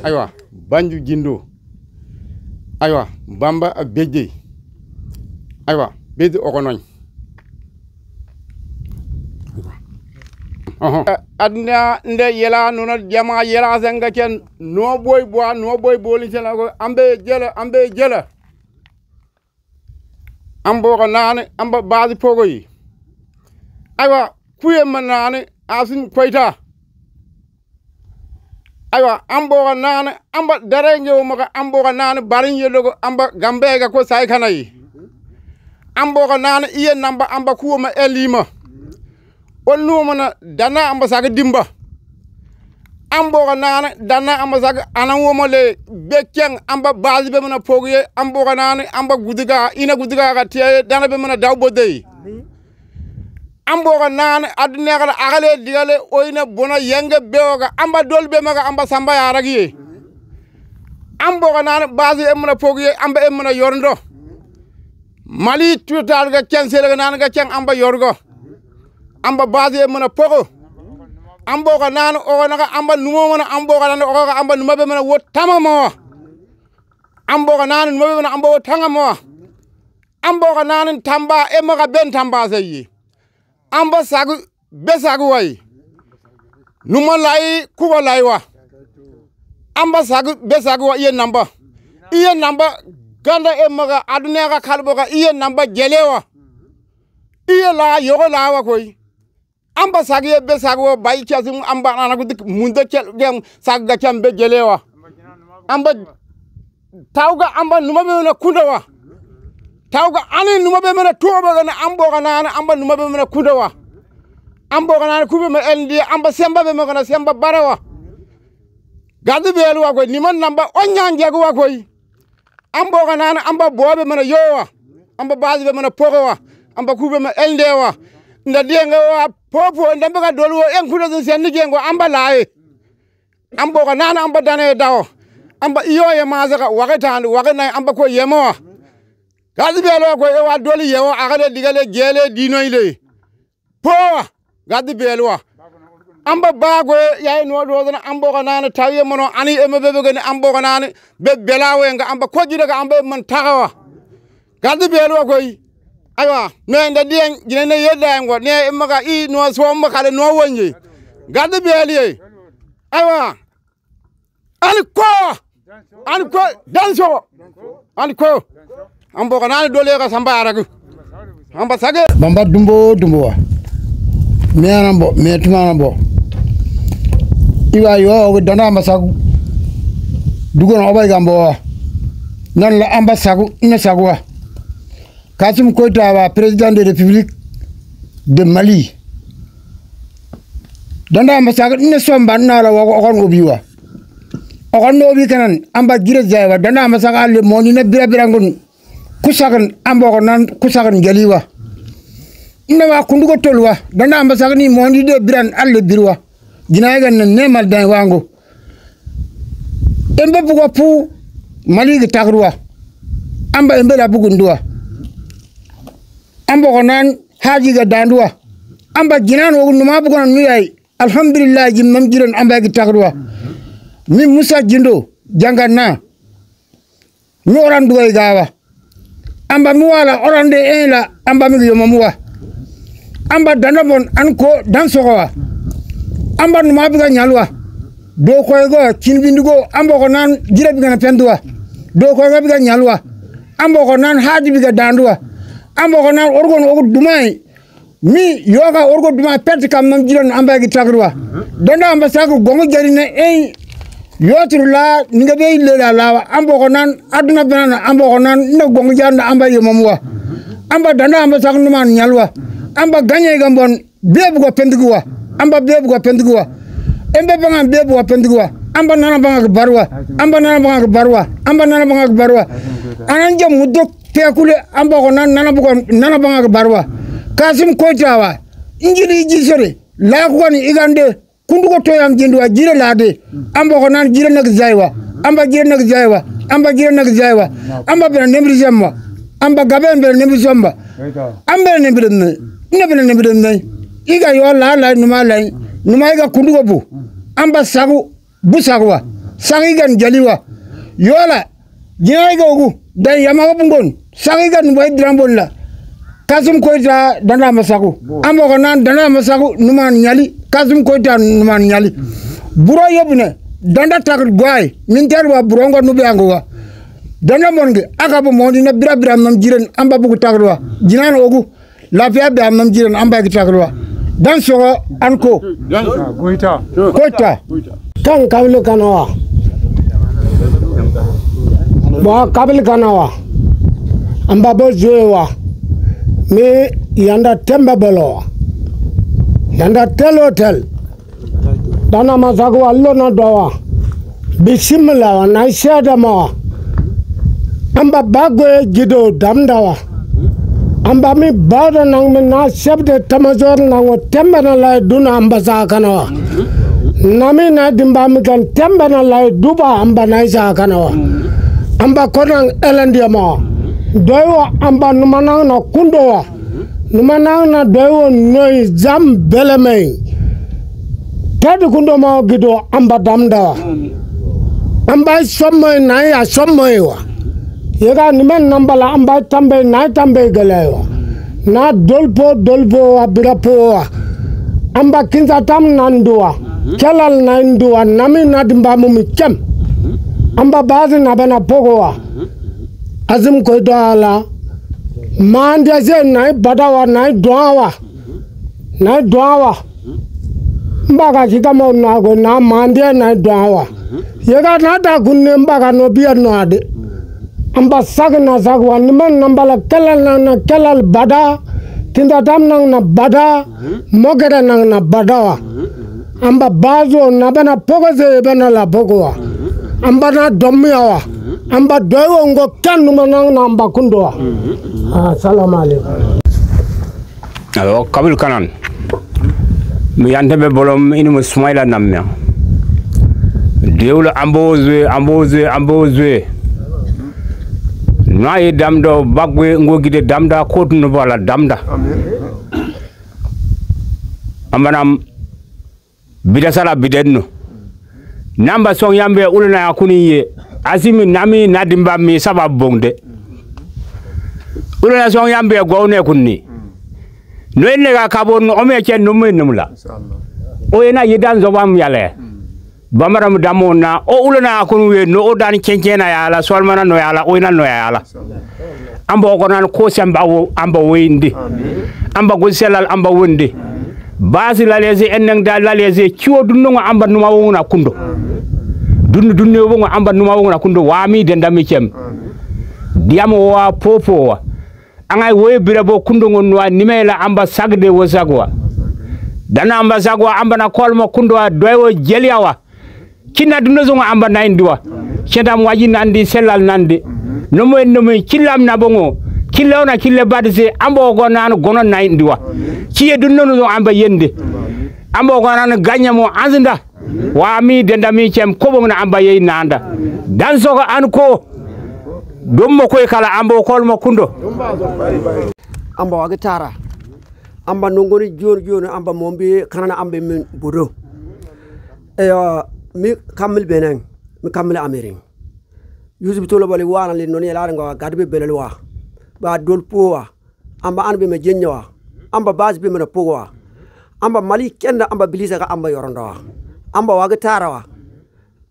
aywa Banju Jindo aywa Bamba ak Béjjé aywa Béjjé okonoñ adna nde yela nuna jama yela zanga ken no boy boli tela ko ambe jela ambo ko nane amba baadi pogo yi aywa kuye man nane asin koyta aywa ambo ko nane amba dare ngew maka ambo ko nane barin yelogo amba gambega ko say kanayi ambo ko nane iye namba amba kuwoma elima on numana dana amba saga dimba ambo ko nane dana amba saga anawoma le bekkeng amba baadi be mana pogoye ambo ko nane amba gudiga ina gudiga ga tiye dana be mana dawbodey ambo ko nane aduna kala agale digale oyna bona yenge bewoga amba dolbe maga amba samba yaragi ambo ko nane baadi e mana pogoye amba e mana yorndo mali tutal ga kensel ga nane ga keng amba yorgo amba baadi e mana pogo ambo ko nane o naga amba numo mana ambo ko nane o ga amba numabe mana wo tamamo ambo ko nane numabe mana ambo wo tangamo ambo ko nane tamba e maga ben tamba sayi amba sagu besagu way numa lay kuba lay wa amba sagu besagu wa iye namba ganda e maga aduna ga kalbo ga iye namba jelewa iye la yogo la wa koy amba sagiye be sagwo bay kiasim amba nana ko dik munda gem sagga kambe jelewa amba tawga amba numa be na kundawa tawga ani numa be mena toba ga na ambo ga nana amba numa be mena kundawa ambo ga nana kube me endi amba semba be me ga na semba barawa gadu be elwa ko niman namba onyange go wa koy ambo ga nana amba bobe mena yowa amba bazi be mena pogowa amba kube me eldewa nda dienga wa popo ndambe ga dolwo en kudo sen gengo amba lae ambo ga nana amba dane dawo amba iyo ye mazaka wakatande wakana amba ko yemo gadi belo ko e wa doli yewo agade digale gele dinoyle po gadi belo amba bago yayi no do na ambo ga nana tawiye mono ani e mebe ga ambo ga nana be belawe nga amba ko jide ga amba man tagawa gadi belo ko aywa no nda dien jinene yedda ngo ne maga I no so makale no wonje gadde beli aywa an ko danso an ko ambo kana dole ka samba aragu amba sage bamba dumbo wa me anambo me tumanambo iwa yo dana masagu dugon obay gambo nan la amba sagu ina sagwa Kassim Koïta président de la République de Mali danda masaga ne somba na la wa okon obiwa okon obi kanan amba gira jaywa danda masaga le moni ne bira ngon kusagan ambo ko nan kusagan galiwa ina wa kundugo tolwa danda masaga ni moni de biran alle birwa ginayga ne mal dan wango embe bugo pu Mali gi tagrwa amba embe la bugundwa ambo ko nan haji ga danduwa amba jinan wo numa bu ko non yai alhamdulillah jim mam jiron amba gi tagruwa mi Musa Jindo janganna mi oran duway gawa amba mi wala orande la amba mi yo mamuwa amba danamon an ko dan sogowa amba numa bu ga nyalwa do ko go kinbindigo amba ko nan jira bi ga penduwa do ko ga bi ga nyalwa ambo ko nan haji biga danduwa ambo ko nan orgon ogo dumai mi yoga orgo dumai pet kam nam jiron amba gi tagrwa donda amba sagu gongo jarine e yotru la ninga be lela lawa ambo ko nan aduna banana ambo ko nan na gongo jarna amba yemamwa amba danda amba sagu numan nyalwa amba ganye gambon bebu go pendiguwa amba bebu go pendiguwa embe bangan bebu go pendiguwa amba nana banga barwa amba nana banga barwa amba nana banga barwa ananja mudok tekule amba ko nana banga barwa kasim kotawa injili jisore la ko ni igande kundugo toyam jindwa jire lade amba ko nan jire nak zaywa amba jire nak zaywa amba jire nak zaywa amba bena nemri jamma amba gaben bena nemri jamba amba nemri ne iga yo la numa iga kundugo bu amba sagu busagwa sangigan jaliwa yola jinaiga ugu dan yamaga bungon sangigan boy drambon la kasum koita dana masaku ambo ko nan dana masaku numan nyali kasum koita numan nyali buro yobne danda takul goy min terwa burongo nubi angowa dana monge akabu moni na bira nam jiren amba bugu takulwa jinan ugu lafiya be am jiren amba gi takulwa dan so anko koita kan kabili kanawa ba kabili kanawa amba bo joewa mi yanda temba belo yanda tel dana masago allo na dowa bismillah na shada ma amba bago gido damdawa amba mi bada nang mi na shabde tamazor nang temba na la duna amba sa kanawa nami na dimba mi kan temba na la duba amba na isa kanawa amba konang elandia ma doyo amba numanang na kundowa numanang na doyo noi jam beleme tadi kundo ma gido amba damdawa amba sommoy na ya sommoy wa yega niman nambala amba tambe galewa na dolpo wa birapo wa amba kinza tam nandua kelal na ndua nami na dimba mumi kem amba bazi na bana pogowa azim ko doala mande ze na badawa na doawa mbaga kikama na go na mande na doawa yega na da kunne mbaga no biya no ade amba sagna sagwa niman nambala kelal bada tinda tam nang na bada mogere nang na badawa amba bazo na bana pogoze bana la pogowa amba na domiawa amba doyo ngo kanu manang na amba kundowa assalamu alaikum alo kabil kanan mi yante be bolom inu musmaila namnya dewla ambozwe na yi damdo bagwe ngogide damda kotunu bala damda ambanam bidasala bidenno namba song yambe uluna akuni ye asimi nami nadimba mi sababu bonde uluna song yambe gowne kunni no enne ga kabon o me ken no menumla o ena yidan zobam yale bamaram damona o uluna akunu we no o dan kenkena yala solmana no yala o ina no yala ambo ko nan ko samba amba windi amba go selal amba wonde basi lalezi enneng da lalezi ciwo dunno amba numa wona kundo dunne wo amba numa wona kundo wami de ndami kem diam wa popo wa angay woy bira bo kundo ngon wa nimela amba sagde wo sagwa dana amba sagwa amba na kolmo kundo wa doyo jeliawa kina dunno zo amba nayndiwa cetam waji nandi selal nandi no mo killam na bongo killawna kille badise ambo go nan gonon nayndiwa ciye dunno no amba yende ambo go nan ganyamo anzinda wami de ndami cem ko bo na amba yey nanda dan soko an ko dommo koy kala ambo kolmo kundo amba waga tara amba nongoni joni amba mombe kanana ambe min bodo mi kamil beneng mi kamil amering yusuf tolo bali wana le noni la nga gadbe belelwa ba dol powa amba anbe me jenyawa amba bas be mena powa amba mali kenda amba bilisa ka amba yoronda amba waga tarawa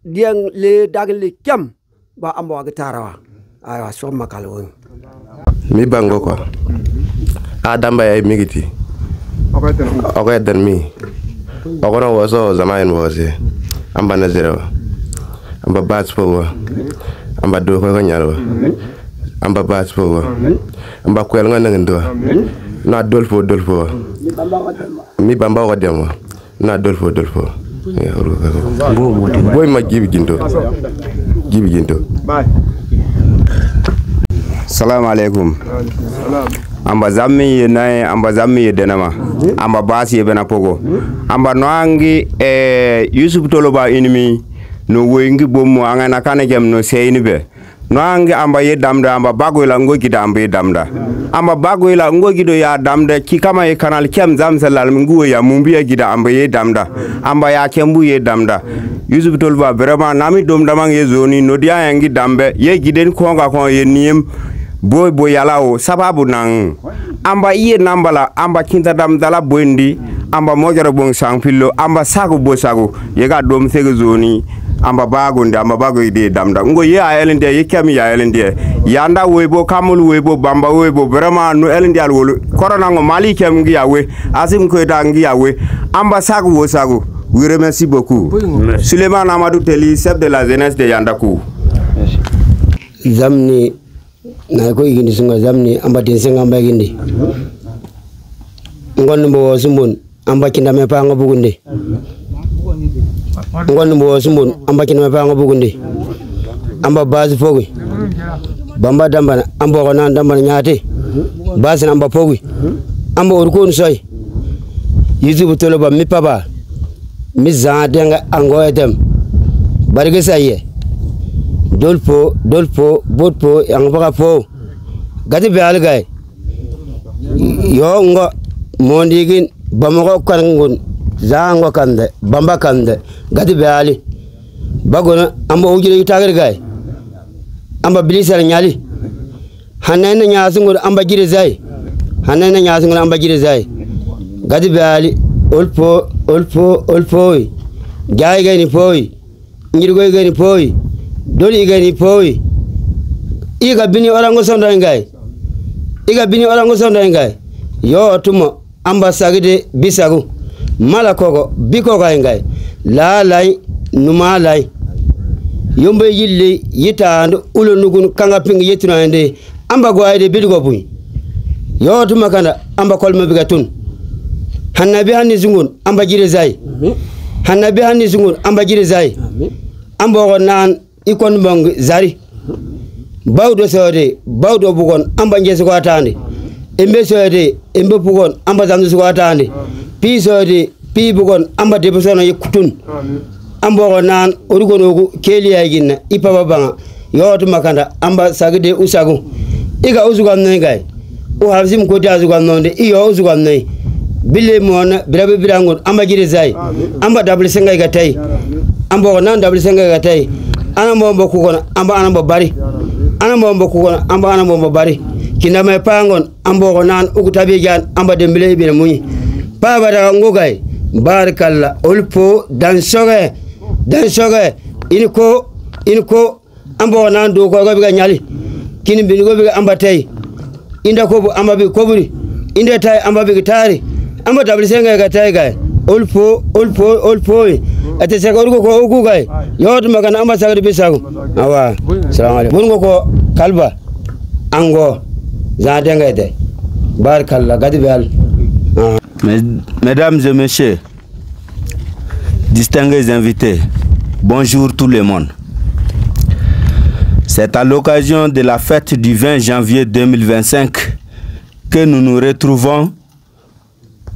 diang le dagle kem ba amba waga tarawa aywa so makalo mi bango quoi adamba ya migiti okay dan mi okono waso zaman wose amba nazero amba bats po amba do ko nyaro amba bats po amba kwel ngana ndo na dolfo mi bamba ko demo na dolfo boy ma gibi ginto Salam alaikum. Amba zammi nay amba zammi denama. Amba basi bena pogo. Amba noangi Yusuf Toloba inimi no wengi bomu angana kana jam no seyni be. Noangi amba ye damda amba bagoyla ngogi da amba ye damda. Amba bagoyla ngogi do ya damda ki kama ye kanal kem zamsalal nguo ya mumbiya gida amba ye damda. Amba ya kembu ye damda. Yusuf Toloba vraiment nami dom damang ye zoni no dia yangi dambe ye giden konga kon ye niem boy yalao sababu nang amba iye nambala amba kinta dam dala bondi amba mojara bon sangfillo amba sago bo sago yega dom sege zoni amba bagonde amba bago ide damda ngo ye ayelende ye kami ya ayelende yanda webo kamul webo bamba webo vraiment no elende al wolo corona ngo mali kem ngi yawe asim ko da ngi yawe amba sago wo sago. Oui, remercie beaucoup. Suleiman Amadou Teli, chef de la jeunesse de Yandakou. Zamni na ko igini sunga zamni amba tensenga amba gindi ngon mbo sumun amba kinda me pa ngabugunde ngon mbo sumun amba kinda me pa ngabugunde amba base fogi bamba dambana amba ko nan dambana nyaate base amba fogi amba urkon soy Yusuf Toloba mi papa mi zandenga angoetem barge saye dolpo botpo yang baka po gati be algay yo ngo mondigin bamako kangun zango kande bamba kande gati be ali bagona amba ujire itagar gay amba bilisar nyali hanene nyasungur amba jire zai hanene nyasungur amba jire zai gati be ali olpo jay gay ni poy ngirgo gay ni poy doli gani poy iga bini orango sondo ngai yo tumo ambasagide bisagu mala koko biko ngai la lay numa lay yombe yille yitando ulo nugun kanga ping yetuna ende amba go ayde bidigo buy yo tuma kanda amba kolma bigatun hannabi hanni zungun amba jire zai hannabi hanni zungun amba jire zai amba go nan ikon bang zari bawdo sode bawdo bugon amba ngesu ko atande embe sode embe bugon amba zamdu ko atande pi sode pi bugon amba debbo sono yekutun amba ko nan orugonogu keli ayginna ipaba banga yoto makanda amba sagide usagu iga usugam nay gay o halsim ko ta usugam nonde iyo usugam nay bille mona birabe birangon amba jire zai amba double senga ga tay amba ko nan double senga ga tay ana mbombo kukona amba ana mbombo bari ana mbombo kukona amba ana mbombo bari kinda me pangon ambo ko nan ukutabi jan amba dembele be muni baba da ngogay barkalla olpo dan soge inko ambo nan do ko ga nyali kini bin go be amba tay inda ko amba be koburi inda tay amba be tari amba dabli senga ga tay ga olpo ate sega urgo ko ugu gay yoto magana amba sagade bisago awa assalamu alaikum bungo ko kalba ango za dengede barkalla gadi bal. Mesdames et messieurs, distingués invités, bonjour tout le monde. C'est à l'occasion de la fête du 20 janvier 2025 que nous nous retrouvons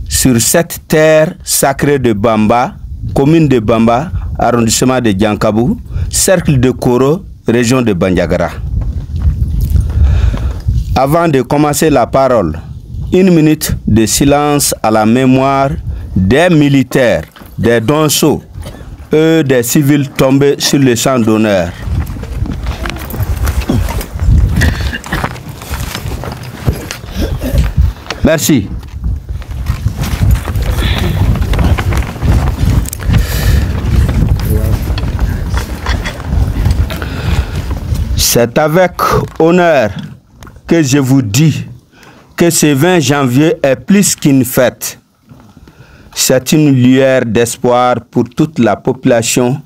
sur cette terre sacrée de Bamba, commune de Bamba, arrondissement de Diankabou, cercle de Koro, région de Bandiagara. Avant de commencer la parole, 1 minute de silence à la mémoire des militaires, des donceaux et des civils tombés sur le champ d'honneur. Merci. C'est avec honneur que je vous dis que ce 20 janvier est plus qu'une fête. C'est une lueur d'espoir pour toute la population,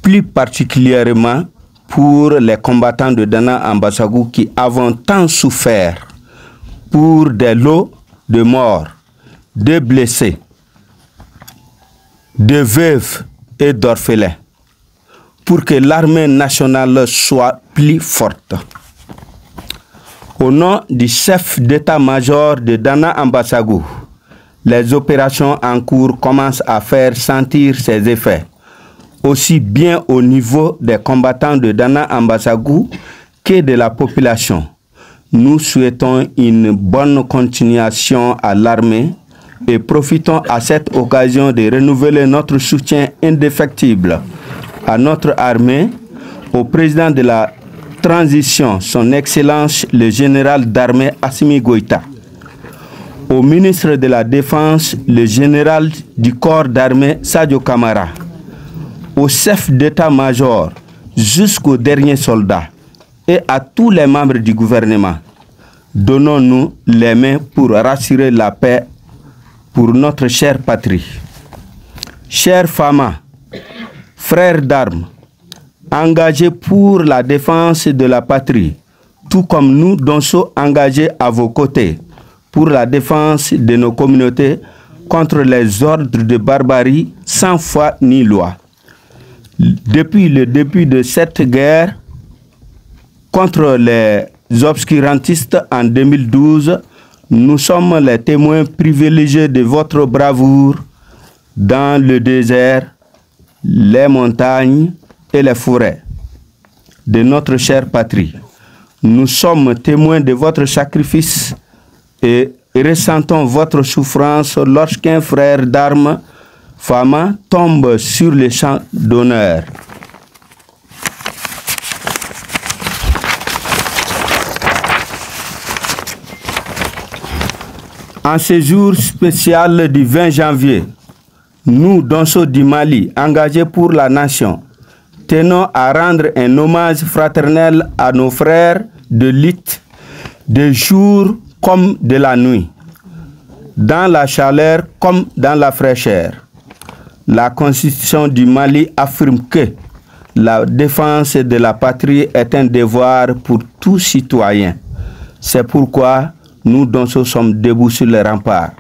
plus particulièrement pour les combattants de Dana Ambassagou qui avons tant souffert pour des lots de morts, de blessés, de veuves et d'orphelins, pour que l'armée nationale soit plus forte. Au nom du chef d'état-major de Dana Ambassagou, les opérations en cours commencent à faire sentir ses effets, aussi bien au niveau des combattants de Dana Ambassagou que de la population. Nous souhaitons une bonne continuation à l'armée et profitons à cette occasion de renouveler notre soutien indéfectible à notre armée, au président de la transition, son Excellence le général d'armée Assimi Goïta, au ministre de la Défense, le général du corps d'armée Sadio Kamara, au chef d'état-major jusqu'au dernier soldat et à tous les membres du gouvernement. Donnons-nous les mains pour rassurer la paix pour notre chère patrie. Chers femmes, frères d'armes, engagés pour la défense de la patrie, tout comme nous, Donso, engagés à vos côtés pour la défense de nos communautés contre les ordres de barbarie sans foi ni loi. Depuis le début de cette guerre contre les obscurantistes en 2012, nous sommes les témoins privilégiés de votre bravoure dans le désert, les montagnes et les forêts de notre chère patrie. Nous sommes témoins de votre sacrifice et ressentons votre souffrance lorsqu'un frère d'armes, Fama, tombe sur le champ d'honneur. En ce jour spécial du 20 janvier, nous, Donso du Mali, engagés pour la nation, tenons à rendre un hommage fraternel à nos frères de lutte, de jour comme de la nuit, dans la chaleur comme dans la fraîcheur. La Constitution du Mali affirme que la défense de la patrie est un devoir pour tout citoyen. C'est pourquoi nous, Donso, sommes debout sur les remparts.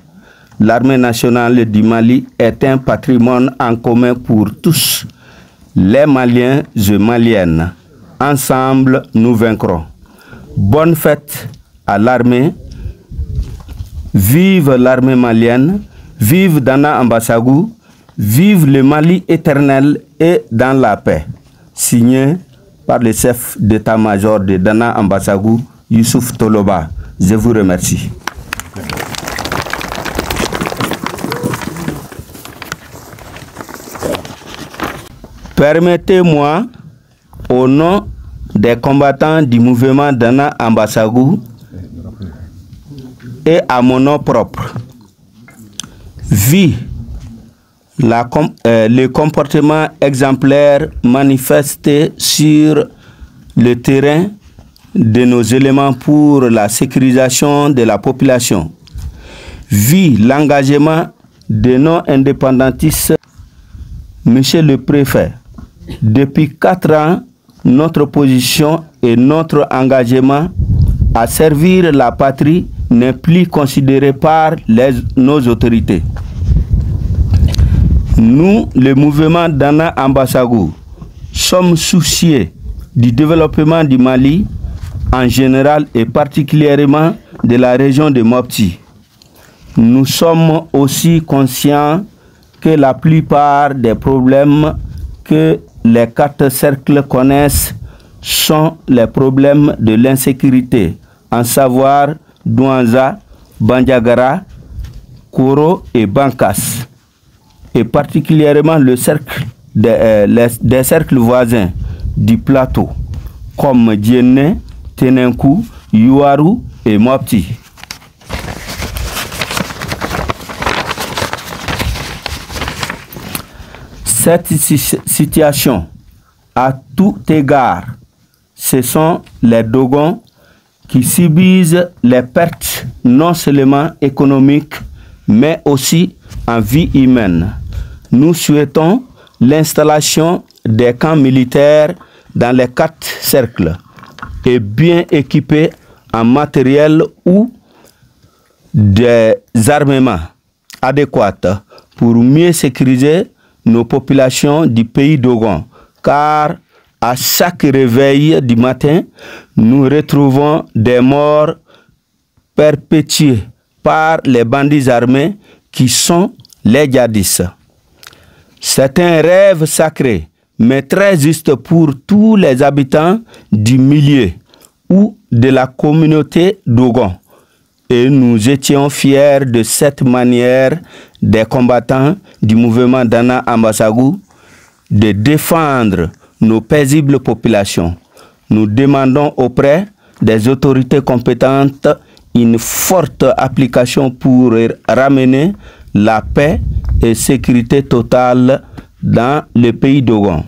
L'armée nationale du Mali est un patrimoine en commun pour tous, les Maliens et Maliennes. Ensemble, nous vaincrons. Bonne fête à l'armée. Vive l'armée malienne. Vive Dana Ambassagou. Vive le Mali éternel et dans la paix. Signé par le chef d'état-major de Dana Ambassagou, Youssouf Toloba. Je vous remercie. Permettez-moi, au nom des combattants du mouvement Dana Ambassagou et à mon nom propre, vu le comportement exemplaire manifesté sur le terrain de nos éléments pour la sécurisation de la population, vu l'engagement de nos indépendantistes, Monsieur le Préfet, depuis 4 ans, notre position et notre engagement à servir la patrie n'est plus considéré par nos autorités. Nous, le mouvement Dana Ambassagou, sommes soucieux du développement du Mali en général et particulièrement de la région de Mopti. Nous sommes aussi conscients que la plupart des problèmes que les 4 cercles connaissent sont les problèmes de l'insécurité, à savoir Douanza, Bandiagara, Koro et Bankas, et particulièrement le cercle des cercles voisins du plateau, comme Diéné, Tenenkou, Yuaru et Mopti. Cette situation, à tout égard, ce sont les Dogons qui subissent les pertes non seulement économiques, mais aussi en vie humaine. Nous souhaitons l'installation des camps militaires dans les 4 cercles et bien équipés en matériel ou des armements adéquats pour mieux sécuriser nos populations du pays Dogon, car à chaque réveil du matin, nous retrouvons des morts perpétués par les bandits armés qui sont les djihadistes. C'est un rêve sacré, mais très juste pour tous les habitants du milieu ou de la communauté Dogon. Et nous étions fiers de cette manière des combattants du mouvement Dana Ambasagou de défendre nos paisibles populations. Nous demandons auprès des autorités compétentes une forte application pour ramener la paix et sécurité totale dans le pays Dogon.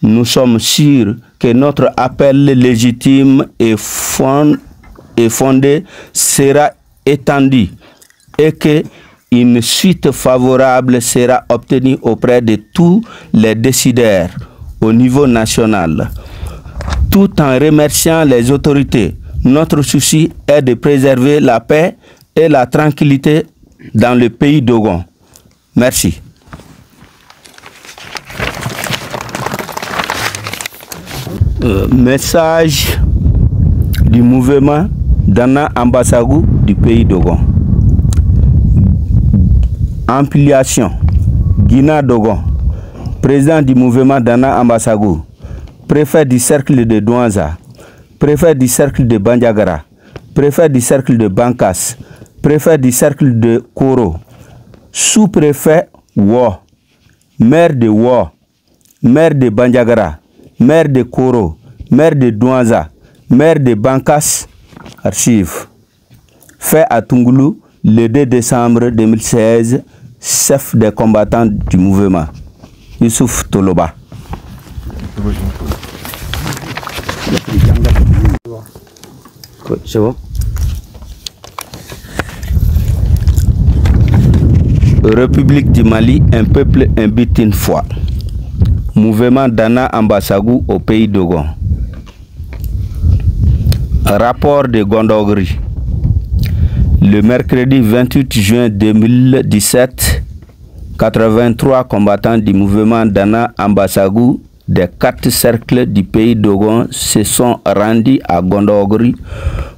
Nous sommes sûrs que notre appel légitime et fondé sera étendu et que une suite favorable sera obtenue auprès de tous les décideurs au niveau national. Tout en remerciant les autorités, notre souci est de préserver la paix et la tranquillité dans le pays Dogon. Merci. Message du mouvement Dana Ambasagou du pays Dogon. Ampliation. Guina Dogon, président du mouvement Dana Ambasagou, préfet du cercle de Douanza, préfet du cercle de Bandiagara, préfet du cercle de Bankas, préfet du cercle de Koro, sous-préfet Wo, maire de Wo, maire de Bandiagara, maire de Koro, maire de Douanza, maire de Bankas. Archive. Fait à Tungoulou le 2 décembre 2016, chef des combattants du mouvement. Youssouf Toloba. C'est bon. République du Mali, un peuple, un but, une foi. Mouvement Dana Ambasagou au pays Dogon. Rapport de Gondogri. Le mercredi 28 juin 2017, 83 combattants du mouvement Dana Ambasagou des 4 cercles du pays Dogon se sont rendus à Gondogri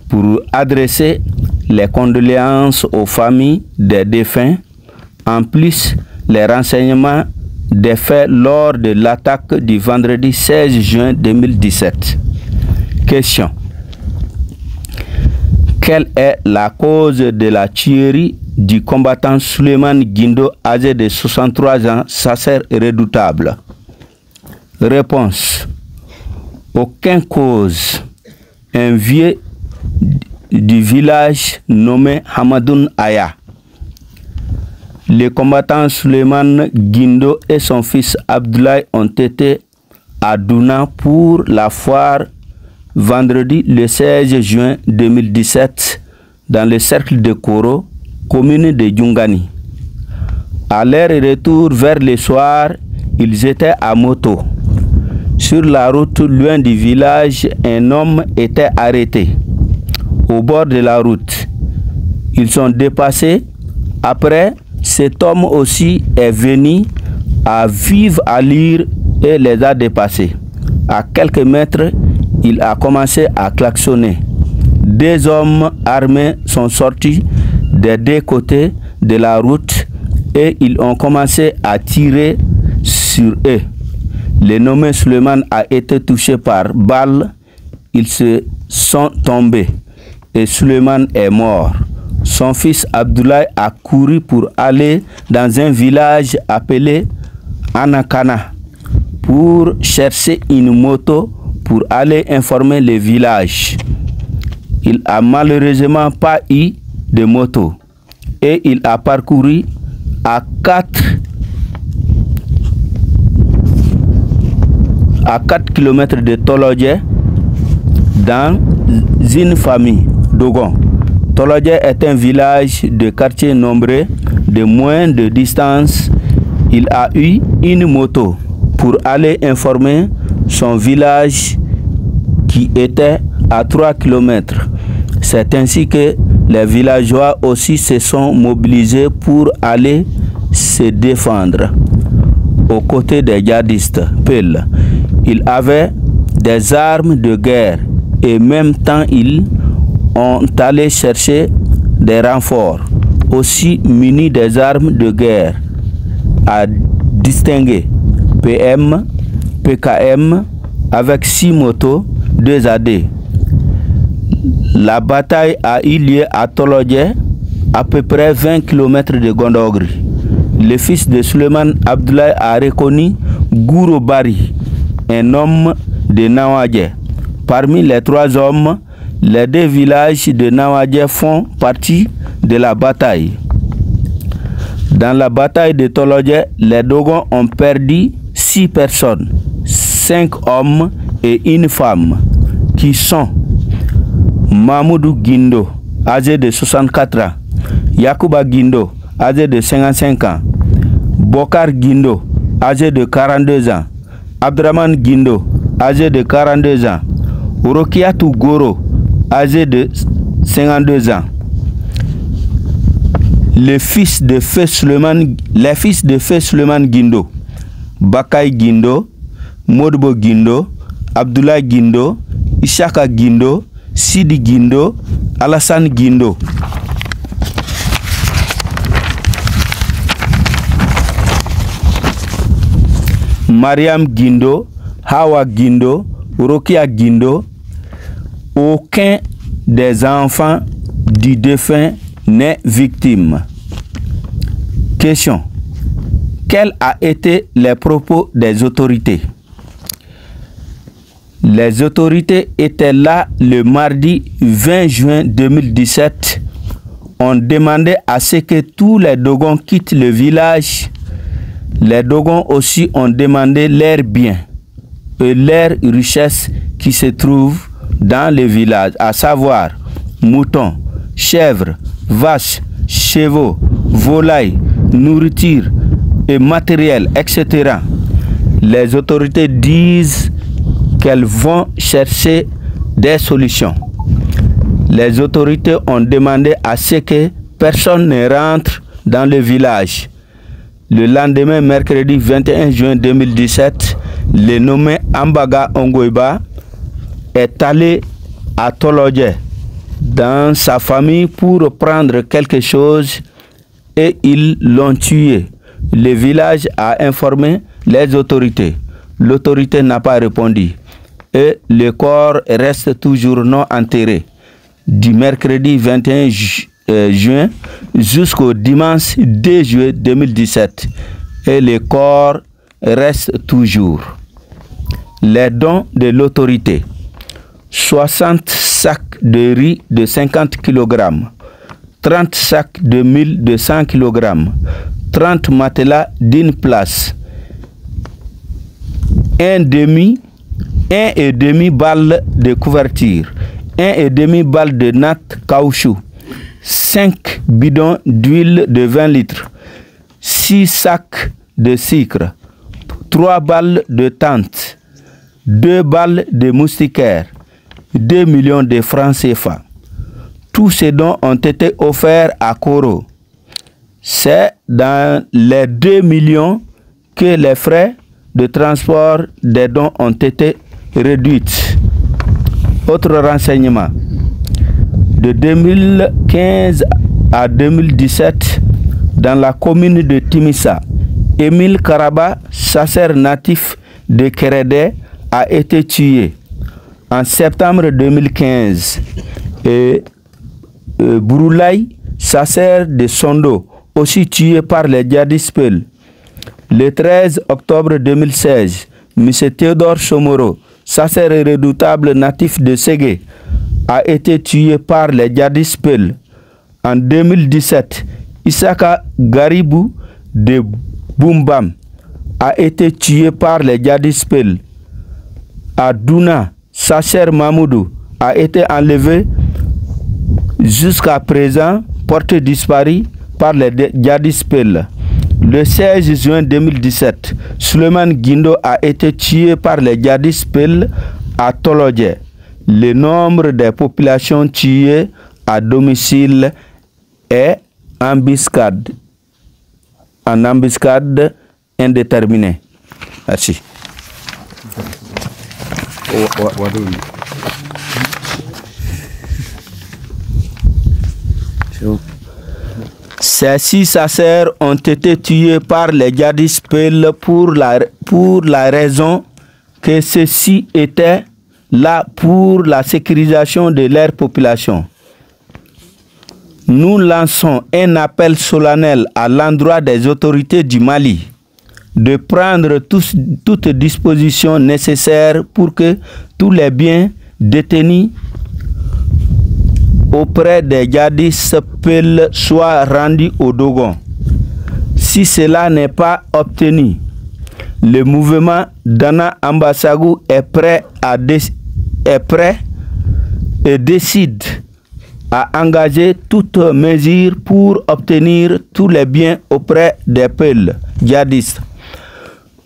pour adresser les condoléances aux familles des défunts, en plus les renseignements des faits lors de l'attaque du vendredi 16 juin 2017. Question. Quelle est la cause de la tuerie du combattant Suleiman Guindo, âgé de 63 ans, chasseur redoutable? Réponse. Aucune cause. Un vieux du village nommé Hamadoun Aya. Le combattant Suleiman Guindo et son fils Abdoulaye ont été à Douna pour la foire vendredi le 16 juin 2017 dans le cercle de Koro, commune de Djungani. À leur retour vers le soir, ils étaient à moto. Sur la route loin du village, un homme était arrêté. Au bord de la route, ils sont dépassés. Après, cet homme aussi est venu à vive allure et les a dépassés. À quelques mètres, il a commencé à klaxonner. 2 hommes armés sont sortis des 2 côtés de la route et ils ont commencé à tirer sur eux. Le nommé Suleiman a été touché par balle. Ils se sont tombés et Suleiman est mort. Son fils Abdoulaye a couru pour aller dans un village appelé Anakana pour chercher une moto pour aller informer le village. Il n'a malheureusement pas eu de moto et il a parcouru à 4 km de Tolodje dans une famille Dogon. Tolodje est un village de quartier nombreux de moins de distance. Il a eu une moto pour aller informer son village qui était à 3 km. C'est ainsi que les villageois aussi se sont mobilisés pour aller se défendre aux côtés des djihadistes. Ils avaient des armes de guerre et en même temps ils ont allé chercher des renforts aussi munis des armes de guerre à distinguer PM, PKM avec 6 motos, 2 AD. La bataille a eu lieu à Tolodje, à peu près 20 km de Gondogri. Le fils de Suleiman Abdoulaye a reconnu Gouro Bari, un homme de Nawadje. Parmi les 3 hommes, les 2 villages de Nawadje font partie de la bataille. Dans la bataille de Tolodje, les Dogons ont perdu 6 personnes, 5 hommes et une femme, qui sont Mahmoudou Guindo, âgé de 64 ans, Yakouba Guindo, âgé de 55 ans, Bokar Guindo, âgé de 42 ans, Abdraman Guindo, âgé de 42 ans, Rokiatou Goro, âgé de 52 ans. Les fils de feu Suleiman Guindo, Bakay Guindo, Modbo Guindo, Abdoulaye Guindo, Ishaka Guindo, Sidi Guindo, Alassane Guindo. Mariam Guindo, Hawa Guindo, Rokia Guindo. Aucun des enfants du défunt n'est victime. Question. Quels ont été les propos des autorités? Les autorités étaient là le mardi 20 juin 2017. On demandait à ce que tous les Dogons quittent le village. Les Dogons aussi ont demandé leurs biens et leurs richesses qui se trouvent dans le village, à savoir moutons, chèvres, vaches, chevaux, volailles, nourriture et matériel, etc. Les autorités disent qu'elles vont chercher des solutions. Les autorités ont demandé à ce que personne ne rentre dans le village. Le lendemain, mercredi 21 juin 2017, le nommé Ambaga Ongoiba est allé à Tolodje dans sa famille pour prendre quelque chose et ils l'ont tué. Le village a informé les autorités. L'autorité n'a pas répondu et le corps reste toujours non enterré. Du mercredi 21 juin jusqu'au dimanche 2 juillet 2017 et le corps reste toujours. Les dons de l'autorité: 60 sacs de riz de 50 kg, 30 sacs de mil de 100 kg, 30 matelas d'une place, 1,5 balles de couverture, 1,5 balles de natte caoutchouc, 5 bidons d'huile de 20 litres, 6 sacs de sucre, 3 balles de tente, 2 balles de moustiquaires, 2 millions de francs CFA. Tous ces dons ont été offerts à Koro. C'est dans les 2 millions que les frais de transport des dons ont été réduits. Autre renseignement. De 2015 à 2017, dans la commune de Timissa, Émile Karaba, chasseur natif de Kérédé, a été tué. En septembre 2015, Bouroulaye, chasseur de Sondo, aussi tué par les djihadistes. Le 13 octobre 2016, M. Théodore Somoro, chasseur redoutable natif de Ségué, a été tué par les djihadistes. En 2017, Isaka Garibou de Boumbam a été tué par les djihadistes. À Douna, chasseur Mamoudou a été enlevé jusqu'à présent, porté disparu par les djihadistes Pel. Le 16 juin 2017, Suleiman Guindo a été tué par les djihadistes Pel à Tolodje. Le nombre des populations tuées à domicile est en embuscade indéterminée. Merci. Ces 6 assaires ont été tués par les djihadistes Pel pour la raison que ceux-ci étaient là pour la sécurisation de leur population. Nous lançons un appel solennel à l'endroit des autorités du Mali de prendre toutes dispositions nécessaires pour que tous les biens détenus auprès des djihadistes Pel soient rendus aux Dogons. Si cela n'est pas obtenu, le mouvement Dana Ambasagou est prêt et décide à engager toute mesure pour obtenir tous les biens auprès des Pel djihadistes.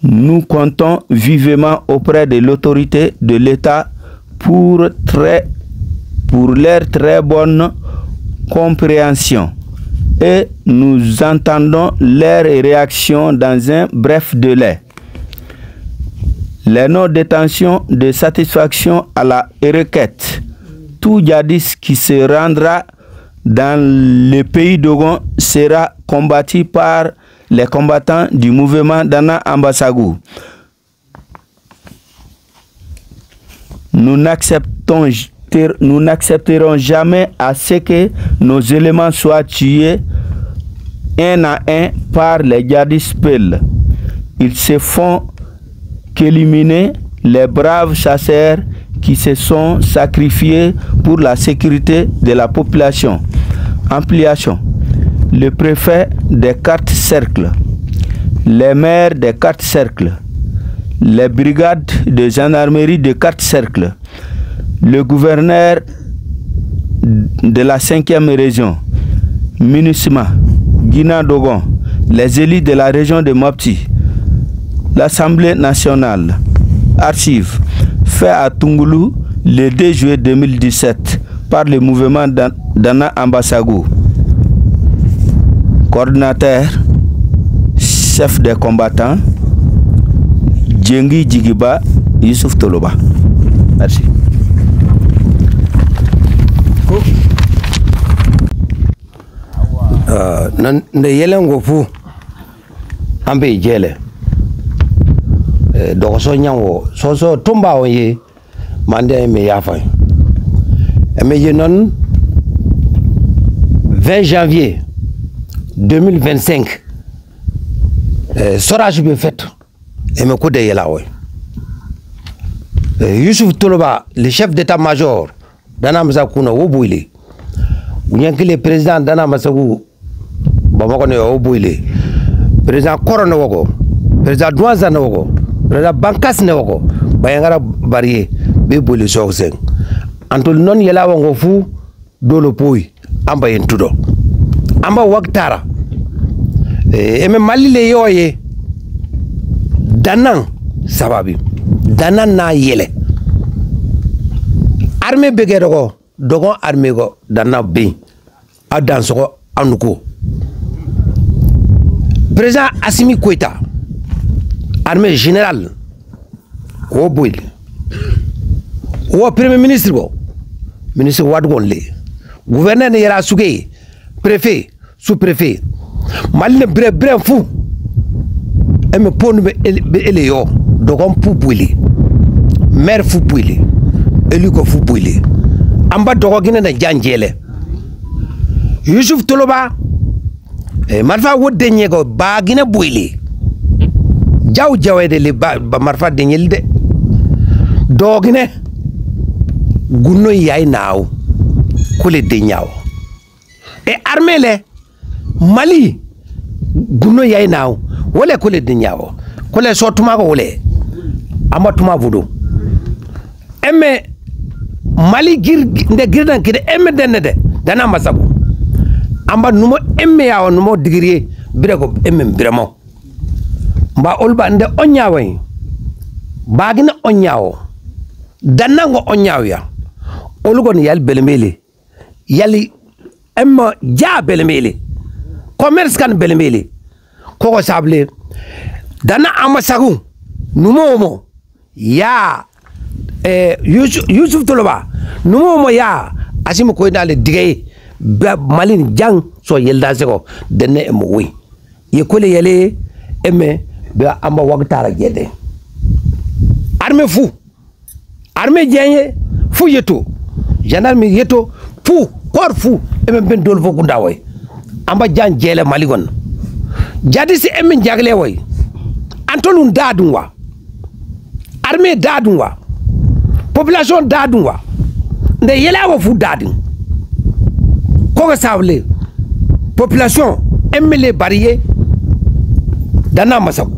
Nous comptons vivement auprès de l'autorité de l'État pour leur très bonne compréhension et nous entendons leurs réactions dans un bref délai. Les non-détentions de satisfaction à la requête. Tout djihadiste qui se rendra dans le pays Dogon sera combattu par les combattants du mouvement Dana Ambasagou. Nous n'accepterons jamais à ce que nos éléments soient tués un à un par les djihadistes Pel. Ils se font qu'éliminer les braves chasseurs qui se sont sacrifiés pour la sécurité de la population. Ampliation. Le préfet des 4 cercles, les maires des 4 cercles, les brigades de gendarmerie de 4 cercles, le gouverneur de la 5e région, MINUSMA, Guina-Dogon, les élites de la région de Mopti, l'Assemblée nationale, archives, fait à Tungulu le 2 juillet 2017 par le mouvement Dana Ambasagou. Coordinateur, chef des combattants, Djengi Djigiba, Youssouf Toloba. Merci. Nde yelengo fu ambe jele dokoso nyango soso tumba oye mande me yafa me yenon 20 janvier 2025 sorage be fait et me coup de yela oy Youssouf Toloba le chef d'état-major Dana Ambasagou wo boyle le président Dana Ambasagou Bamako ne o boyle président Korone woko président Douanza ne woko président Bankas ne woko bayangara bariye be boyle soksen antol non yela wongo fu dolo poy amba yentudo amba waktara eme malile yoye danan sababi danan na yele armée bege dogon armée go danan be adan soko anuko président Assimi Goïta armée générale o boy o premier ministre bo ministre wadgon le gouverneur ne yara suge préfet sous-préfet malne bre fou e me ponu be ele yo dogon pu boyle maire fu boyle elu ko fu boyle amba dogo gine na janjele Youssouf Toloba marfa wodde nyego ba gine boyle jaw jawede le ba marfa de nyelde dogine gunno yay naw ko le de nyaw e armée le Mali gunno yay naw wala ko le de nyaw ko le sotuma ko wala amatuma vudo emme mali gir nde girdan kide emme denne de dana masabu amba numo emme yawo numo digiriye bire ko emme biramo mba olba nde onyawai bagina onyawo danango onyawo ya olugon yal belemele yali emma ja belemele commerce kan belemele koko sable dana amasagu numo ya Yusuf Toloba numo ya asimu ko dale digay malin jang so yelda sego denne emo wi ye kole yele emme be amba wagtara gede armée jenye fu yeto gendarme yeto fu kor fu emme ben dol fo kunda way amba jan jele maligon jadi si emme jagle way antolun dadunwa armée dadunwa population dadunwa nde yelawa fu dadin ko sable population emme les barrières dana masaku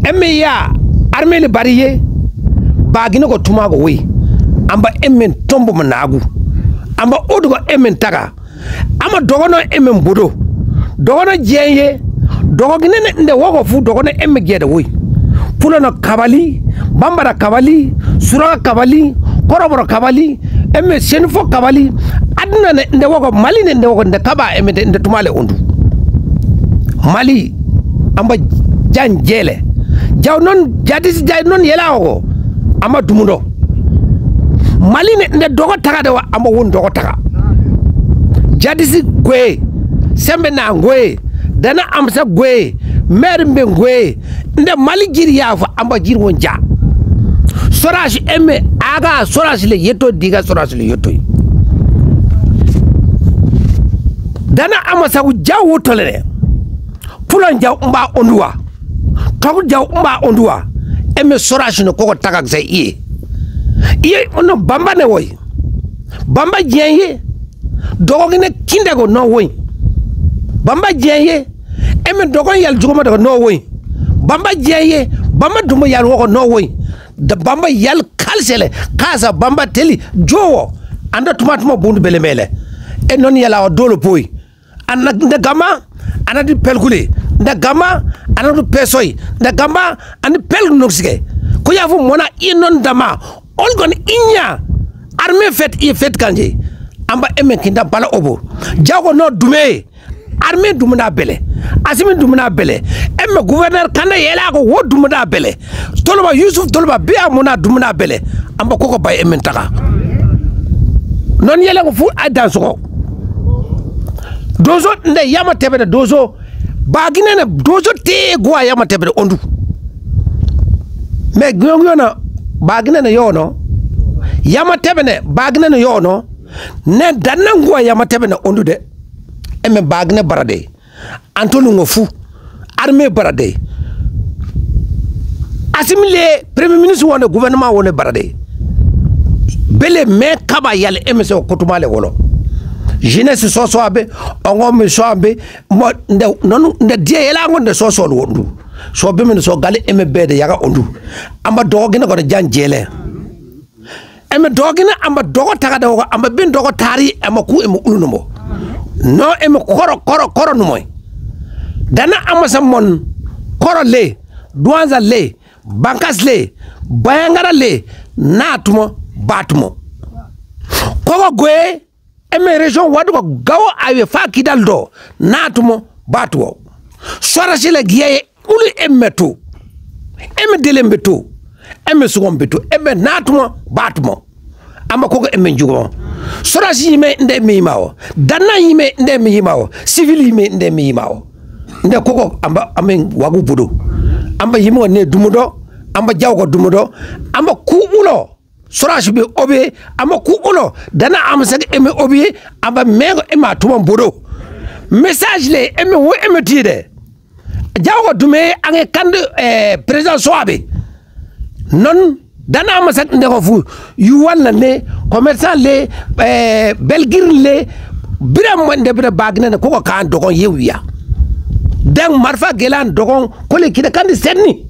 emme ya armée les barrières bagina ko tumago wi amba emmen tombo managu amba odugo emmen taga ama dogono emmen bodo dogono jeye dogo ginene nde wogo fu dogono emme gede wi pulono kabali bambara kabali sura kabali koroboro kabali emme senfo kabali aduna nde wogo mali nde wogo nde kaba emme nde tumale ondu mali amba jan jele jaw non jadis jay non yelawo ama dumundo mali ne dogo taga de wa ama won dogo taga jadisi gwe sembe na gwe dana amsa gwe mer mbe gwe nde mali jiri yafa amba jiri won ja sorage emme aga sorage le yeto diga sorage le yeto dana amasa wu jaw tolere pulon jaw mba onduwa kagu jaw mba onduwa emme sorage no koko tagak say iye ono bamba ne woy bamba jenye dogo ne kindego no woy bamba jenye emme dogo yal jugoma daga no woy bamba jenye bamba dumbo yal woko no woy da bamba yal kalsele kaza bamba teli jowo anda tumatuma bundu bele mele e non yala o dolo poy anna de gama anadi pelkule nda gama anadu pesoy nda gama ani pel noxike ko yafu mona inon dama olgon inya armée fait kanje amba emen kinda bala obo jago no dume armée dumuna bele asimi dumuna bele emme gouverneur kanda yela ko wo dumuna bele tolba Yusuf tolba biya mona dumuna bele amba koko bay emen taka non yela ko fu adan soko dozo nde yama tebe dozo bagine ne dozo te gwa yama tebe ondu me gongona bagine ne yono yama tebe ne bagine ne yono ne danangwa yama tebe ne ondu de eme bagine barade antolu ngofu armée barade assimilé premier ministre wona gouvernement wona barade bele me kaba yale eme so kotumale wolo jeunesse soso abe ongo me so abe mo nde die yela ngonde soso wondu so be men so gale eme bede yaga ondu amba dogina ko jan jele eme dogina amba dogo taga de amba ben dogo tari ema ku ema uluno mo no eme koro no moy dana amba samon koro le douanza le bankas le bayangara le natumo batumo koko gwe eme région wadugo gawo awe fa kidaldo natumo batuwo sora sile giye ulu emmetu eme delembetu eme sugombetu eme natumo batumo amba koko eme njugo sora si yime nde me yimawo danna yime nde me yimawo civil yime nde me yimawo nde koko amba amen wagu budu amba yimo ne dumudo amba jawgo dumudo amba ku ulo sorage be obe amba ku ulo dana amsa eme obe amba mego ema tuma bodo message le eme wo eme tide jawgo dume ange kande président soabe non dana amsa ndeko fu yu wala le commerçant le belgir le biram wonde bira bagne ko kan dogon yewya den marfa gelan dogon ko le kida kandi senni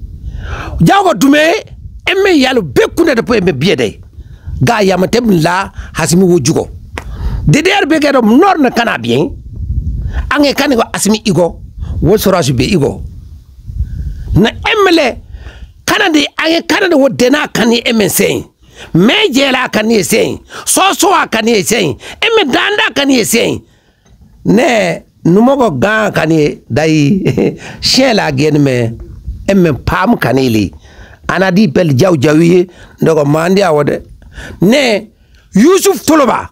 jawgo dume emme yalo bekkunde de po emme biede ga yamatem la hasimi wujugo DDR be ke do nor na kana bien ange kanigo asimi igo wo sorasu be igo na emle kanade ange kanade wo dena kani emensen mejela kani sen so kani sen eme danda kani sen ne numogo ga kani dai shela gen me emme pam kanili anadi pel jawi ndogo mandi awode ne Yusuf Toloba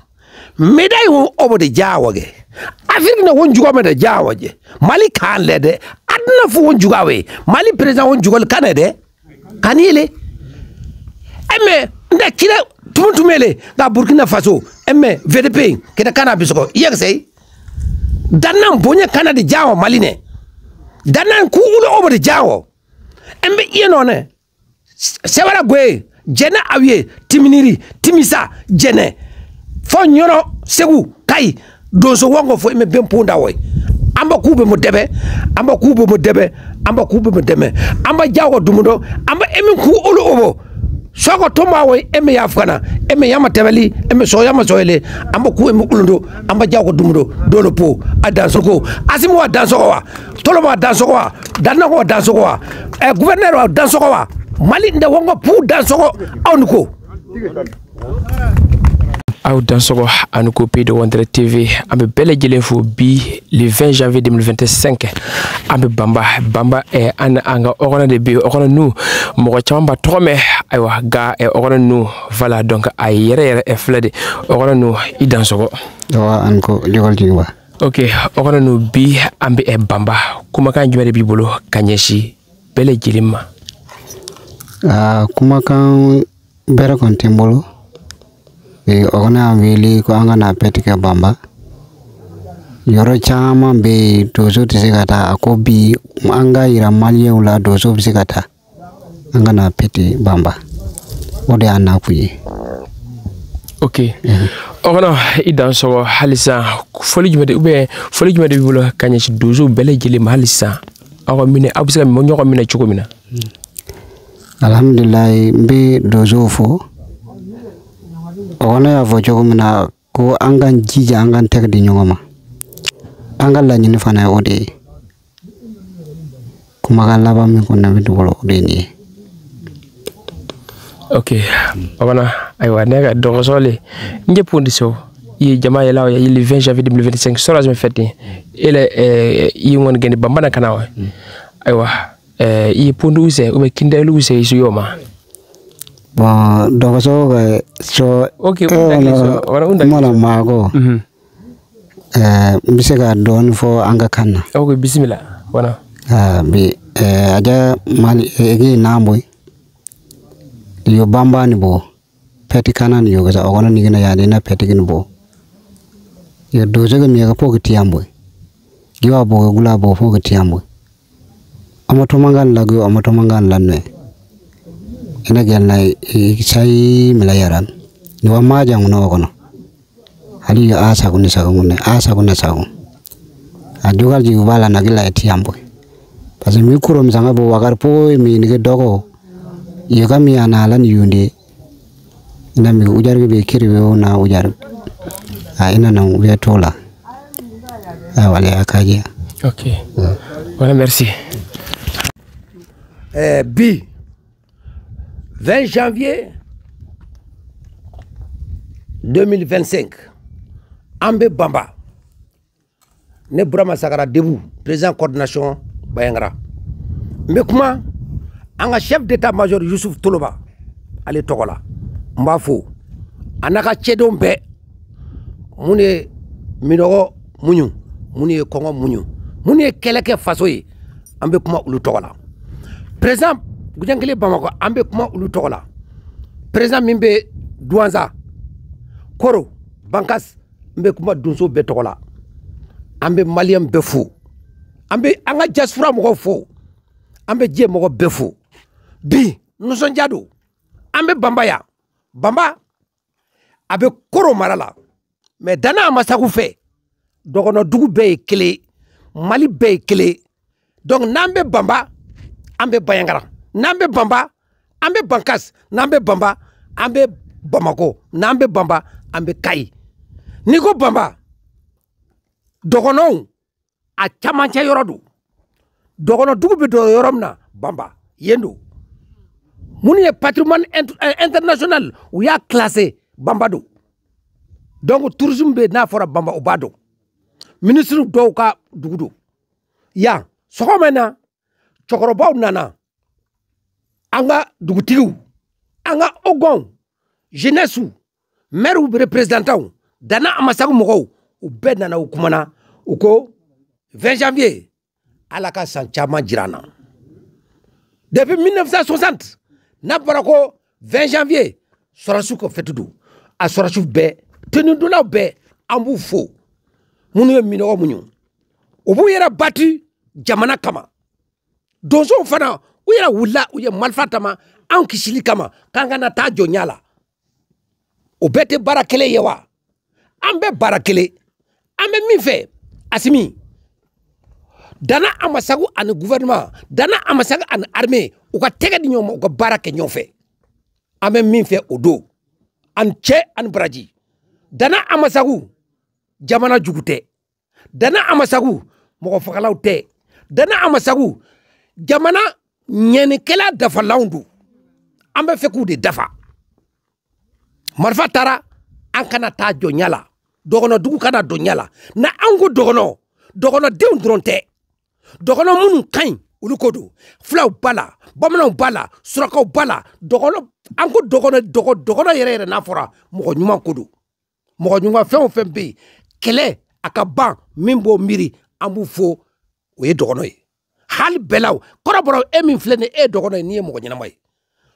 medai wo obode jawage Afrique na won jugo mede jawaje Mali kan lede adna fu won jugawe Mali president won jugol kanade kanile emme nda kila tumele ga Burkina Faso emme VDP keda kana bisoko yexey danan bonya kana de jawo Mali ne danan ku ulo obode jawo embe yenone sewara gwe jena awie timiniri timisa jene fo nyoro segu kai doso wongo fo eme bempunda woy amba kube mo debe amba kube mo debe amba kube mo deme amba jawo dumudo amba eme ku ulo obo soko toma woy eme yafkana eme yama tebeli eme so yama soyele amba ku eme ulundo amba jawo dumudo dolo po adansoko asimu wa dansoko wa tolo wa dansoko wa danako wa dansoko wa gouverneur wa dansoko wa Mali nda wongo pu dansoko anuko Aw dansoko anuko P de Wondere TV ambe bele jelen fo bi le 20 janvier 2025 ambe bamba an anga orona de bi orona nu mo chamba trome aywa ga orona nu voilà donc ay yere flade orona nu I dansoko wa anko jogol jingwa ok orona nu bi ambe bamba kuma kan jumere bi bolo kanyeshi bele jelima kuma kan bere kon timbolo be ogona wili ko anga na petike bamba yoro chama be dozo tisigata akobi anga ira malye ula dozo bisigata anga na peti bamba ode anakuyi ok ogona idan so halisa foli jumede ube foli jumede bolo kanyeshi dozo bele jelima halisa awa mine abisa mo nyoko mine chuko mina Alhamdulillah be dozo fo ona ya fo jogo mina ko angan jija angan tek di nyongoma angal la nyini fana ode kuma ga laba mi ko na bidu wolo ode ni ok ona aywa nega do sole nje pondi so yi jama ya law ya le 20 janvier 2025 soraz me fete ele yi won gene bambana kanawa aywa i pundu se ube kindelu se suyoma bon donc so ok mala mago bisega don fo anga kanna ok bismillah wana bi aja mali egi namboy yo bamba ni bo peti kanan yo gaza ogona ni gina ya na peti gin bo yo doje ga mi ga pogo tiamboy giwa bo gula bo pogo tiamboy amatomangan lagu amatomangan lanne ina gelna sai milayaran ni wa majang no kono hali yo asa kunni sagunne asa kunna sagun adugal ji bala nagila etiambo parce mi kuro mi sanga bo wagar po mi ni dogo yo kami ana lan yunde ina mi ujar be kirbe na ujar ina nan we tola wala akaje ok voilà merci bi 20 janvier 2025 ambe bamba ne Burama Sakara Debu président coordination Bayangara mais kuma anga chef d'état-major Yusuf Toloba ale tokola mbafo anaka chedon be mune minogo munyu mune kongo munyu mune keleke faso yi ambe kuma ulu tokola président Goudiankele Bamako ambe kuma ulu tokola président mimbe Douanza Koro Bankas mbe kuma dunso be tokola ambe malien be fou ambe anga diaspora mo fou ambe je mo be fou bi nous son jadu ambe bamba abe Koro marala mais dana masaku fe dogono dugu be kele Mali be kele donc nambe bamba ambe Bayangara nambe bamba ambe Bankas nambe bamba ambe Bamako n'an Bamba an bɛ Kayi n'i ko Bamba dɔgɔnɔw a camancɛ yɔrɔ don dɔgɔnɔdugu bɛ don yɔrɔ min na Bamba yen don minnu ye patrimoine international u y'a classé Bamba don donc tourisme bɛ n'a fɔra Bamba o b'a dɔn ministre dɔw ka dugu don yan sɔgɔma in na cɛkɔrɔbaw nana an ka dugutigiw an ka ogonw jeunesse maire représentant Dana Amasagu mɔgɔw u bɛɛ nana u kumana u ko 20 janvier ala ka san caman jira na depuis 1960 n'a fɔra ko 20 janvier sɔrɔsiw ka fête don a sɔrɔsiw bɛɛ tenudolaw bɛɛ an b'u fo minnu ye minɔgɔ mun ye u b'u yɛrɛ bati jamana kama donsow fana u yɛrɛ wulila u ye marifa tama an kisili kama k'an kana taa jɔnya la o bɛɛ tɛ baara kelen ye wa an bɛ baara kelen an bɛ min fɛ Asimi Dana Amasagu ani gouvernement Dana Amasagu ani armée u ka tɛgɛ di ɲɔgɔn ma u ka baara kɛ ɲɔgɔn fɛ an bɛ min fɛ o don an cɛ ani baraji Dana Amasagu jamana jugu tɛ Dana Amasagu mɔgɔ fagalaw tɛ Dana Amasagu jamana ɲɛnikɛla dafalanw don an bɛ fɛ k'u de dafa marifa taara an kana taa jɔnya la dɔgɔnɔdugu kana dɔnya la na an ko dɔgɔnɔdenw dɔrɔn tɛ dɔgɔnɔ minnu ka ɲi olu ko don filaw b'a la bamananw b'a la surakaw b'a la an ko dɔgɔnɔ yɛrɛ n'a fɔra mɔgɔ ɲuman ko don mɔgɔ ɲuman fɛn o fɛn bɛ yen kɛlɛ a ka ban min b'o miiri an b'u fo o ye dɔgɔnɔ ye hali bɛɛlaw kɔrɔbɔrɔ e min filɛ nin e dɔgɔnɔ ye n'i ye mɔgɔ ɲɛnama ye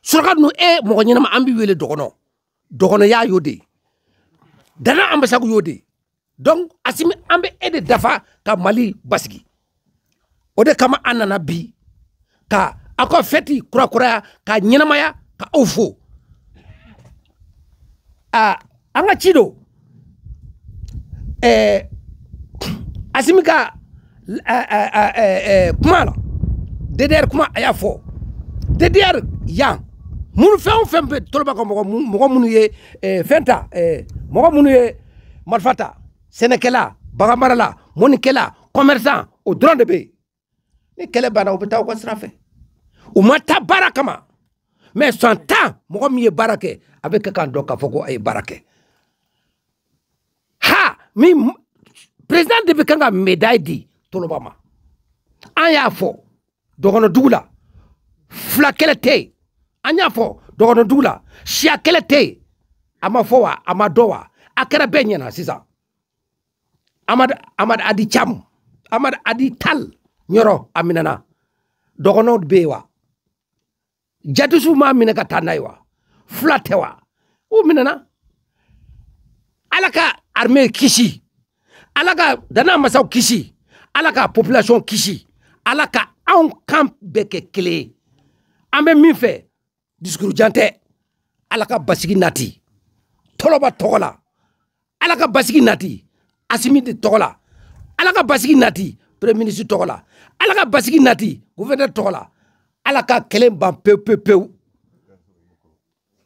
suraka ninnu e mɔgɔ ɲɛnama an b'i wele dɔgɔnɔya y'o de Dana Amasagu y'o de donc Asimi an bɛ e de dafa ka Mali basigi o de kama an nana bi ka aw ka fɛti kurakuraya ka ɲɛnamaya ka aw fo an ka ci don Asimi ka kuma la DDR kuma a y'a fɔ DDR yan minnu fɛn o fɛn bɛ toloba ka mɔgɔ minnu ye fɛn ta mɔgɔ minnu ye marifa ta sɛnɛkɛla baganmarala mɔnikɛla commerçant o dɔrɔn de bɛ yen ni kɛlɛ banna u bɛ taa u ka sira fɛ u ma taa baara kama mais san 10 mɔgɔ min ye baara kɛ a bɛ kɛ k'an dɔn k'a fɔ ko a ye baara kɛ min président de bɛ kan ka médaille di toloba ma an y'a fɔ dɔgɔnɔdugu la fila kɛlɛ tɛ yen an y'a fɔ dɔgɔnɔdugu la siya kɛlɛ tɛ yen a ma fɔ wa a ma dɔn wa a kɛra bɛɛ ɲɛna sisan Amad Adi Cham Amad Adi Tal ɲɔrɔ a minɛna dɔgɔnɔw bɛ yen wa jatusu m'a minɛ ka taa n'a ye wa fila tɛ wa u minɛna ala ka armée kisi ala ka Dana Amasaw kisi ala ka population kisi ala ka anw kan bɛɛ kɛ kelen ye an bɛ min fɛ discours jan tɛ ala ka basigi nati tɔlɔba tɔgɔ la ala ka basigi nati Asimi de tɔgɔ la ala ka basigi nati premier ministre tɔgɔ la ala ka basigi nati gouverneur tɔgɔ la ala ka kɛlɛ ban pewu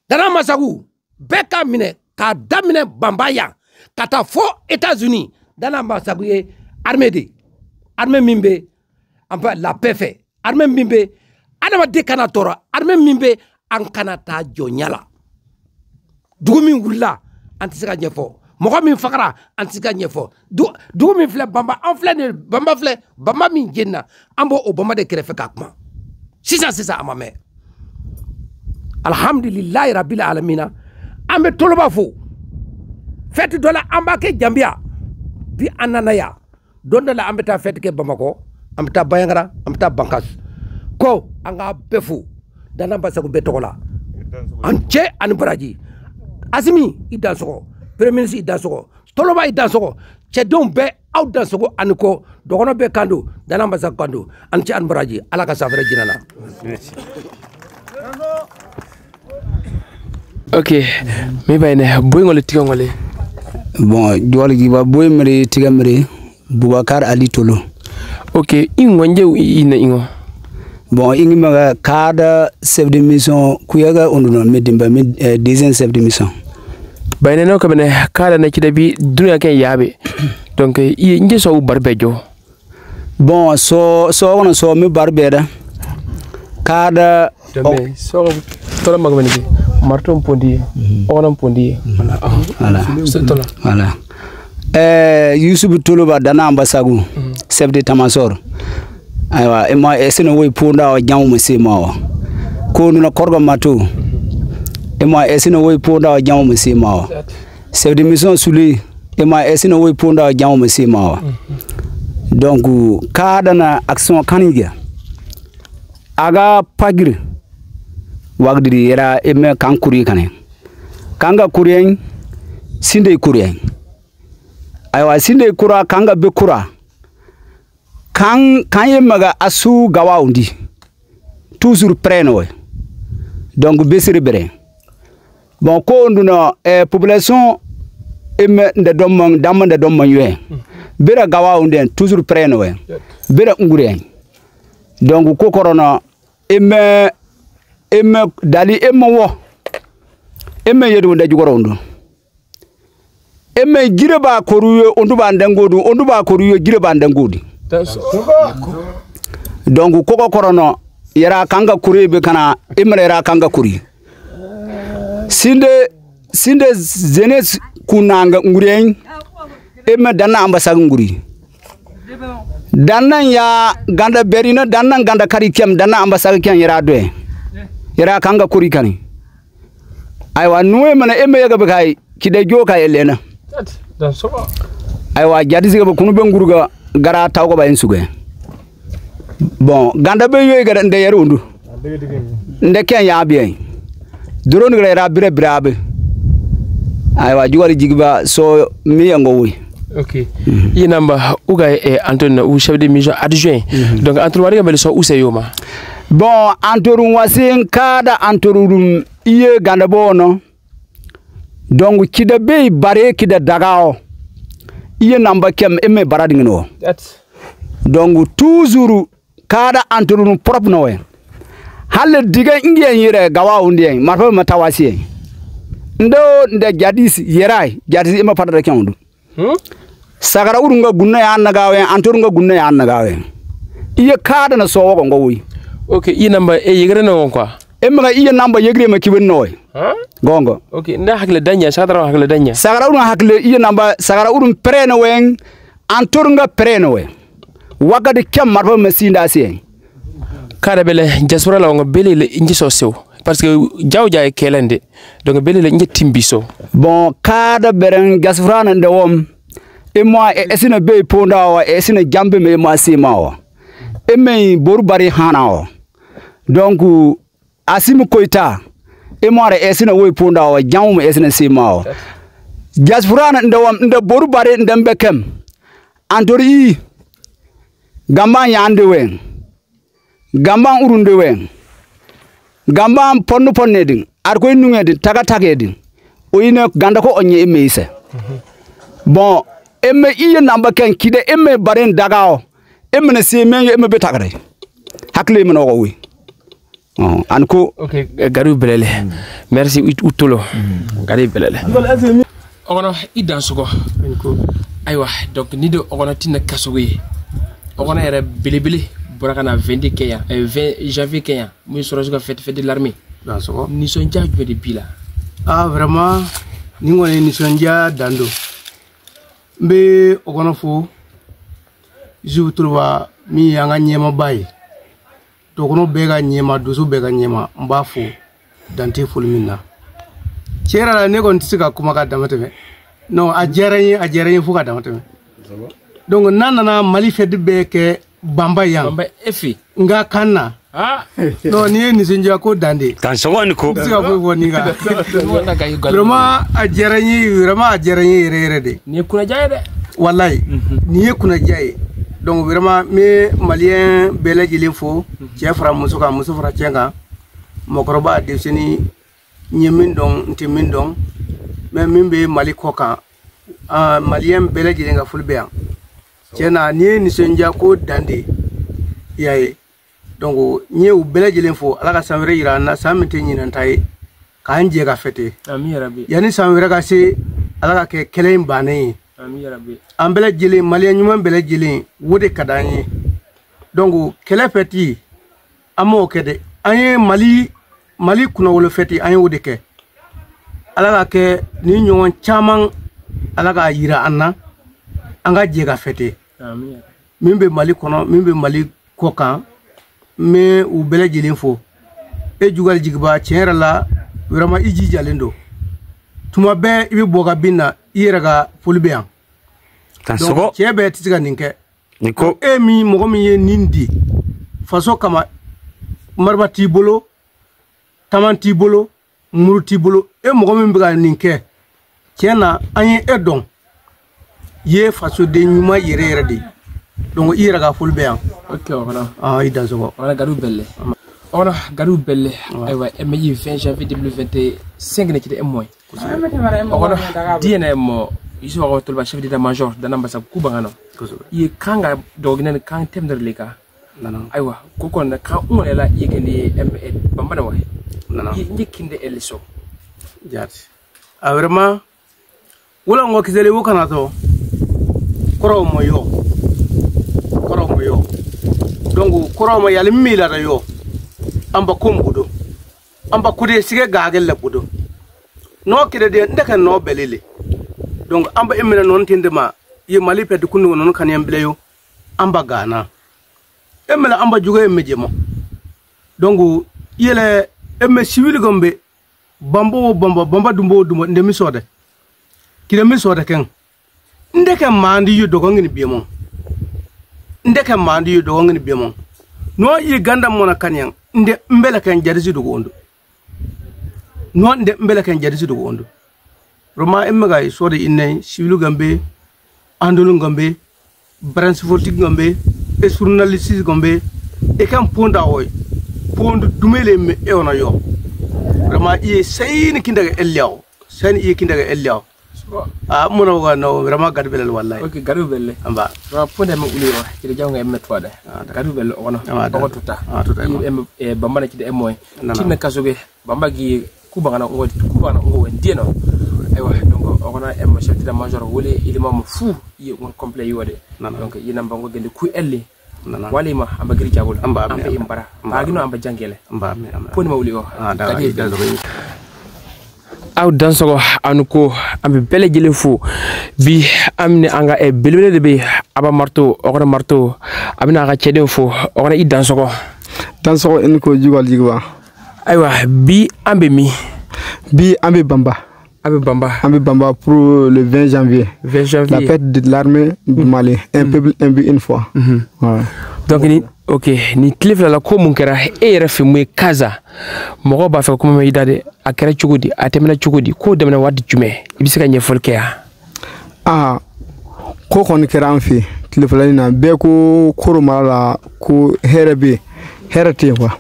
Dana Amasagu bɛɛ ka minɛ k'a daminɛ Bamba yan ka taa fɔ États-Unis Dana Amasagu ye armée min bɛ la paix fɛ armée min bɛ adamaden kana tɔɔrɔ armée min bɛ an kana taa jɔnya la dugu min wulila an tɛ se ka ɲɛfɔ mɔgɔ min fagara an tɛ se ka ɲɛfɔ dugu min filɛ Bamba an filɛ nin Bamba min jenina an b'o Bamba de kɛrɛfɛ ka kuma sisan a ma mɛn alhamdulilayi rabil alamina an bɛ toloba fo fête dɔ la an b'a kɛ Janbiya bi an nana yan don dɔ la an bɛ taa fête kɛ Bamakɔ an bɛ taa Bayankara an bɛ taa Bankas ko an k'a bɛɛ fo Dana Amasagu bɛɛ tɔgɔ la an cɛ ani baraji Asimi i dansɔgɔ premier ministre i dansɔgɔ toloba i dansɔgɔ cɛdenw bɛɛ aw dansɔgɔ ani kɔ dɔgɔnɔ bɛɛ kan don Dana Amasagu kan don an cɛ ani baraji ala ka sanfɛrɛ jinana ok mi bayne boy ngole tiga ngole bon joli giba boy mere tiga mere Boubacar Ali Tolo ok ingo nje ina ingo Bon, il y a un cadre chef de mission qui est un deuxième chef de mission. Bayne no kamene kada na kidabi dunya kan yabe donc i nge so barbejo bon so on so mi barbeda kada so tola magmeni marton pondi onam pondi voilà Yusuf Tuluba dana ambasagu chef de tamasor aywa ema eseno way ponda o jamu sima ko no korgo matu ema esino way ponda o jamu musima chef de mission suli ema esino way ponda o jamu musima donc kada na action kaniga aga pagir wagdiri era eme kankuri kane kanga kurien sinde kurien aywa sinde kura kanga be kura kan yemaga asu gawaundi toujours preno donc besiri bere bon ko nduna population eme de domang damman de domman yue bera gawaundi toujours preno bera ngure donc ko corona eme dali eme wo eme yedu nda jugoro ndu eme gireba koruyo ondu ba ndangodu ondu ba koruyo gireba ndangodi donc koko corona yara kanga kuri be kana eme yara kanga kuri sinde zenes kunanga ngurien eme dana ambasag nguri dana ya ganda berina dana ganda kari kem dana ambasag kem yara doe yara kanga kuri kani aywa nuwe mana eme yaga be kai kide joka elena aywa jadi siga be kunu be nguruga gara tawgo ba ensuge bon ganda be yoy gara nde yara undu nde ken ya bien drone gara yara bire brabe aywa juwari jigba so mi yango wi OK yi namba uga Antoine ou chef de mission adjoint donc Antoine wari gambe so useyoma bon Antoine wasin kada Antoine iye ganda bono donc kida be bare kida dagao iye namba kem eme baradingno donc toujours kada Antoine propre nowe halle diga ingien yire gawa undien marfa matawasi ndo nde jadis yerai jadis ema padara kyandu sagara urunga gunna ya annagawe Antoine gunna ya annagawe iye kada na so wogo ngowi OK i namba yegre no quoi emma iye namba yegre ma kiben noy gongo OK nda hakle danya sagara hakle danya sagara urun hakle iye namba sagara urun preno wen Antoine preno we wagade kem marfa masinda si kada bele jasura la ngo bele le inji so sew parce que jawja e kelende donc bele le inji timbiso bon kada beren jasura na ndewom e moi esina be ponda wa esina jambe me ma sima wa e me borbari hana wa donc asimu koita e moi esina we ponda wa jamu esina sima wa jasura na ndewom nde borbari ndembe kem andori gamba yande wen gamba urunde wen gamba ponno ponnedin ar koy nungedin taga tagedin o ina ganda ko onye emeise bon emme iye namba ken kide emme baren dagao emme na se men emme be tagare hakle men o wi anko OK garu belele merci utolo garu belele ogono idan sugo ko aywa donc ni de ogono tinna kasowe ogono era belebele borakana 20 Kenya 20 janvier Kenya muy soro suga fête de l'armée dans sugo ni sonja jube de pila vraiment ni ngone ni sonja dando be ogono fu jubutulwa mi yanga nyema bayi to kono bega nyema dusu bega nyema mbafu danti fulminna chera la negon tisika kuma ka damateme no ajerayi fu ka damateme donc nanana mali fedi beke bamba yang bamba efi nga kanna no ni sinja ko dande kan so woni ko tisika fu woni nga vraiment ajerayi rere de ni kuna jaye de wallahi ni kuna jaye donc vraiment me malien bele jili fo che fra musuka musu fra chenga mokroba defsini nyemin dong timin dong me mimbe mali koka malien bele jili nga fulbe chena ni senja ko dande yaye donc nye u bele jelen fo ala ka sanwere yira na samite nyina ntai ka anje ka fete amin rabbi yani sanwere ka se ala ka ke kelen bane amin rabbi an bele jelen maliya nyuma bele jelen wode kadanye donc kele feti amo kede anye mali kuna wolo feti anye wode ke ala ka ke ni nyon chaman ala ka yira anna anga je ka fete amin mimbe mali kono mimbe mali kokan me u bele jelen fo e jugal jigba tienra la vraiment iji jalendo tuma be ibi boga binna iraga fulbeyan kan sogo chebe titiga ninke niko e mi mogo mi ye nindi faso kama marba tibolo tamanti bolo muruti bolo e mogo mi biga ninke tiena anye edon ye faso de nyuma yere yere de donc iraga fulbeyan okay ona ida sogo ona gadu belle ona gadu belle aywa emeji 20 janvier 2025 ne kiti emoy ona dina mo iso ko tolba chef d'état major da namba sa kubangano ye kanga dogina kan temder leka aywa ko kon kan ulela yegeni bambana wa ye ndikinde eliso jati vraiment wala ngo kizele wokana to koro moyo donc koro mo yal mila da yo amba kombudo amba kude sige gagel la budo no kide de ndeka no belele donc amba emina non tindema ye mali pede kunu non kan yamble yo amba gana emela amba jugo emejemo donc yele emme civil gombe bamba dumbo ndemi sode kide mi sode ken ndeka mandi yu dogo ngini biemo ndeka mandi yu dogo ngini biemo no yi ganda mona kanyan nde mbele kan jarisi dogo ondo no nde mbele kan jarisi dogo ondo roma emmega sode inne civilu gambe andolu gambe branche politique gambe e journaliste gambe e kam ponda hoy pondu dumele me e ona yo roma yi sayni kindaga elyaw sayni yi kindaga elyaw mona wa no rama gadu belel wallahi okay gadu belle amba ra ponde me uli wa kide jawnga emme twada gadu belle ona ko tuta e bambana kide emoy tinna kasoge bambagi kubangana ngo ndieno aywa donc ona emme chef d'état major wole ilimam fu yi on complet yode donc yina bango gende ku elle walima amba giri jabul amba imbara bagino amba jangele amba ponde me uli o aw dansogo anuko ambe bele jele fu bi amne anga e belbele de be aba marto ogona marto amina ga cheden fu ogona i dansogo en ko jugal jigwa aywa bi ambe bamba pour le 20 janvier la fête de l'armée du Mali un peuple imbu une fois donc ni ok ni tlifla la ko mun kera e refi mu kaza mo ba fa ko mo yidade akere chugudi atemna chugudi ko demna wadi jume ibisika nye folkeya ko kon kera an fi tlifla na be ko koro mala ko herebe herete quoi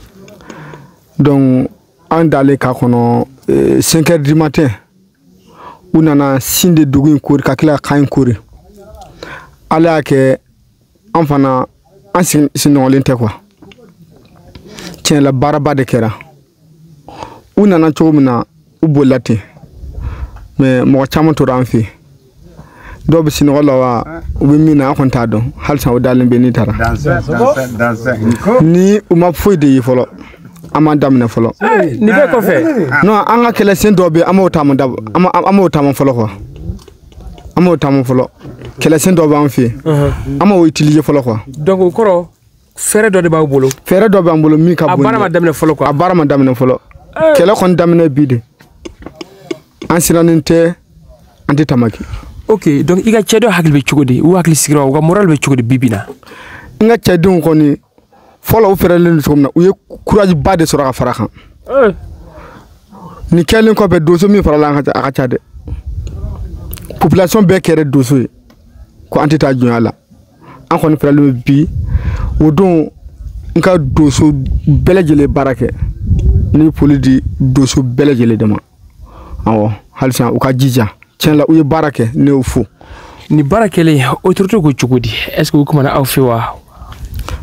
donc en d'aller ka kono 5h du matin unana sinde dugu ko ka kila kan kuri ala ke enfana sinon l'inte quoi tiens la baraba de kera una na chomna ubolati mais mo chama to ranfi do be sinon la wa wimina konta do halsa o dalen be ni tara ni uma foide folo ama damna folo ni be ko fe non anga kele sen do be ama otama dab ama otama folo quoi ama otama folo kele sen do be am fi ama o utiliser folo quoi donc koro fere do de ba bolo fere do be am bolo mi ka bolo abara ma damne folo quoi abara ma damne folo kele kon damne bide ansiraninte anti tamaki ok donc iga chedo hakil be chugodi u hakil sigra u moral be chugodi bibina nga chedun koni folo u fere len somna u ye courage bade sura ka farakan ni kelen ko be doso mi fara la ka chade population be kere doso ko antita junyala an koni fere le bi o don nka doso belejele barake ni polidi doso belejele dema awo halsa u ka jija la uye barake ne ufu ni barakele autorité ko chugudi est ce que vous comment a fait wa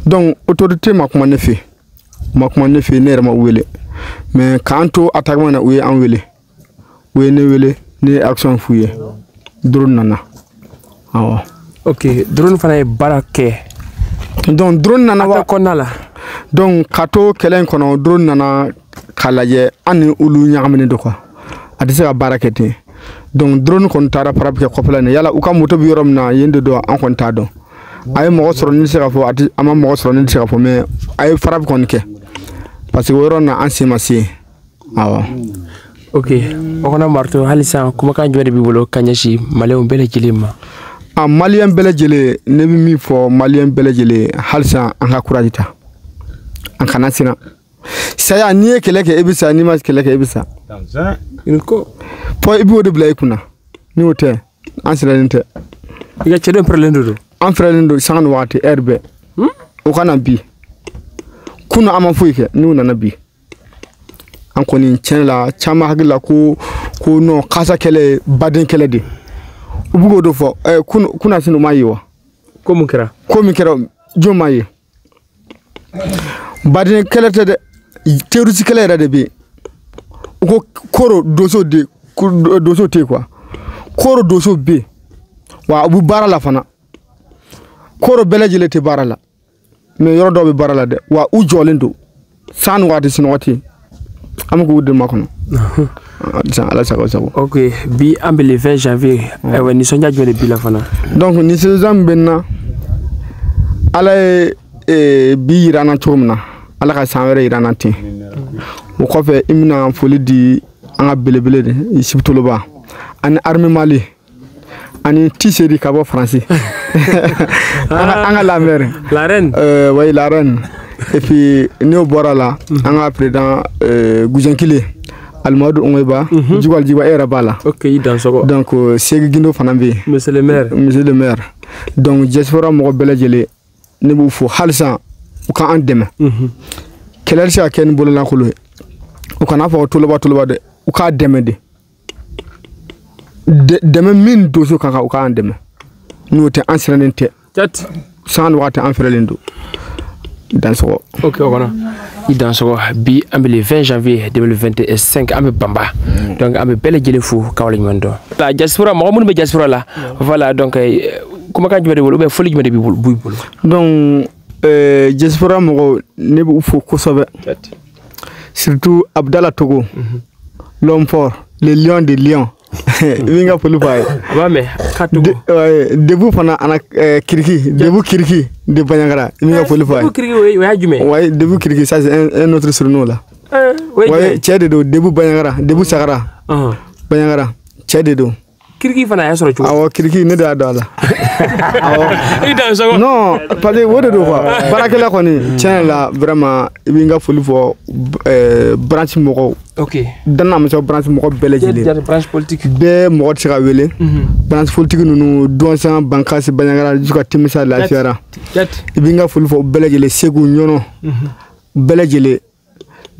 donc autorité ma comment ne fait ma kuma ne fe ne ma wele mais kanto attaquement na uye en wele we ne wele ne action fuye drone nana awa ok drone fana e barake donc drone nana wa konala donc kato kelen kono drone nana kalaje ani ulu nyaamene do quoi adise ka barakete donc drone kon tara parab ke kopla ne yala uka moto bi yorom na yende do an kon ta do ay mo soro ni sera fo ati ama mo soro ni sera fo mais ay farab kon ke parce que woron na ansima si awa ok okona marto halisa kuma kan jode bi bolo kanyashi maleon bele jilima a malien bele jele ne bi mi fo malien bele jele halisa an ka courage ta an kana sina saya ni keleke ebisa ni mas keleke ebisa inko po ibi wodi blay kuna ni wote an sila nte iga chedon prelendo do an frelendo sangan wati erbe o kana bi kuna ama fuike ni una bi an koni chenla chama hagila ko no kasa kele baden kele de ubugo do fo kuna sinu mayiwa ko mun kira jomayi baden kele te de terusi kele ra de bi ko koro doso te quoi koro doso be wa abu barala fana koro belajile te barala mais yoro do be barala de wa u jolendo san wati sin wati am ko wudde makono ala sako ok bi ambe le 20 janvier ewa ni sonja jode bi la fana donc ni se zambenna ala bi irana chomna ala ka sanwere irana ti o ko fe imna foli di anga belebele de sibtolo ba an armée mali ani tiseri kabo français anga la reine oui la reine et puis nous bora là anga président Goujenkile Almadou Ongeba jiwa era bala ok dans soko donc Segi Gindo fanambe monsieur le maire donc diaspora mo belajele ne bu fo halsa o kan andeme kelal sa ken bolala ko lo o kana fa toloba de o ka deme deme min doso kan o ka andeme no te ansirante tat san wata anfrelendo dans ce ok voilà dans ce bi am le 20 janvier 2025 am bamba donc am bele jele fou kawle ñondo la diaspora mo mun be diaspora la voilà donc kuma kan jode wol be foli jode bi buy bulu donc diaspora mo ne bu fo ko sobe surtout Abdallah Togo l'homme fort le lion des lions winga polu bay wa me katugo debu fana ana kirki de Banyangara winga polu bay debu kirki way jume ouais debu kirki ça c'est un autre surnom là ouais tiede do debu Banyangara debu Sagara Banyangara tiede do kirki fana ya soro awo kirki ne da dala awo non pas de wode do quoi barakela ko ni tiens là vraiment winga polu fo branche moko ok dana ma so branche moko belejeli branche politique be mo tira wele branche politique nunu donsan bankasi Banyangara juka timisa la fiara winga polu fo belejeli segu nyono belejeli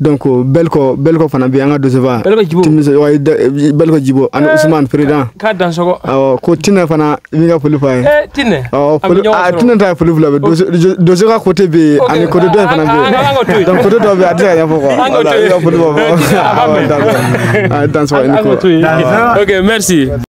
donc belko fana bi anga doseva timisa way belko jibo an Ousmane président ka dans soko ko tinna fana winga polu fay tinne tinna ta polu la doseva côté bi an côté do fana bi donc côté do bi adira ya foko voilà polu dans so ok merci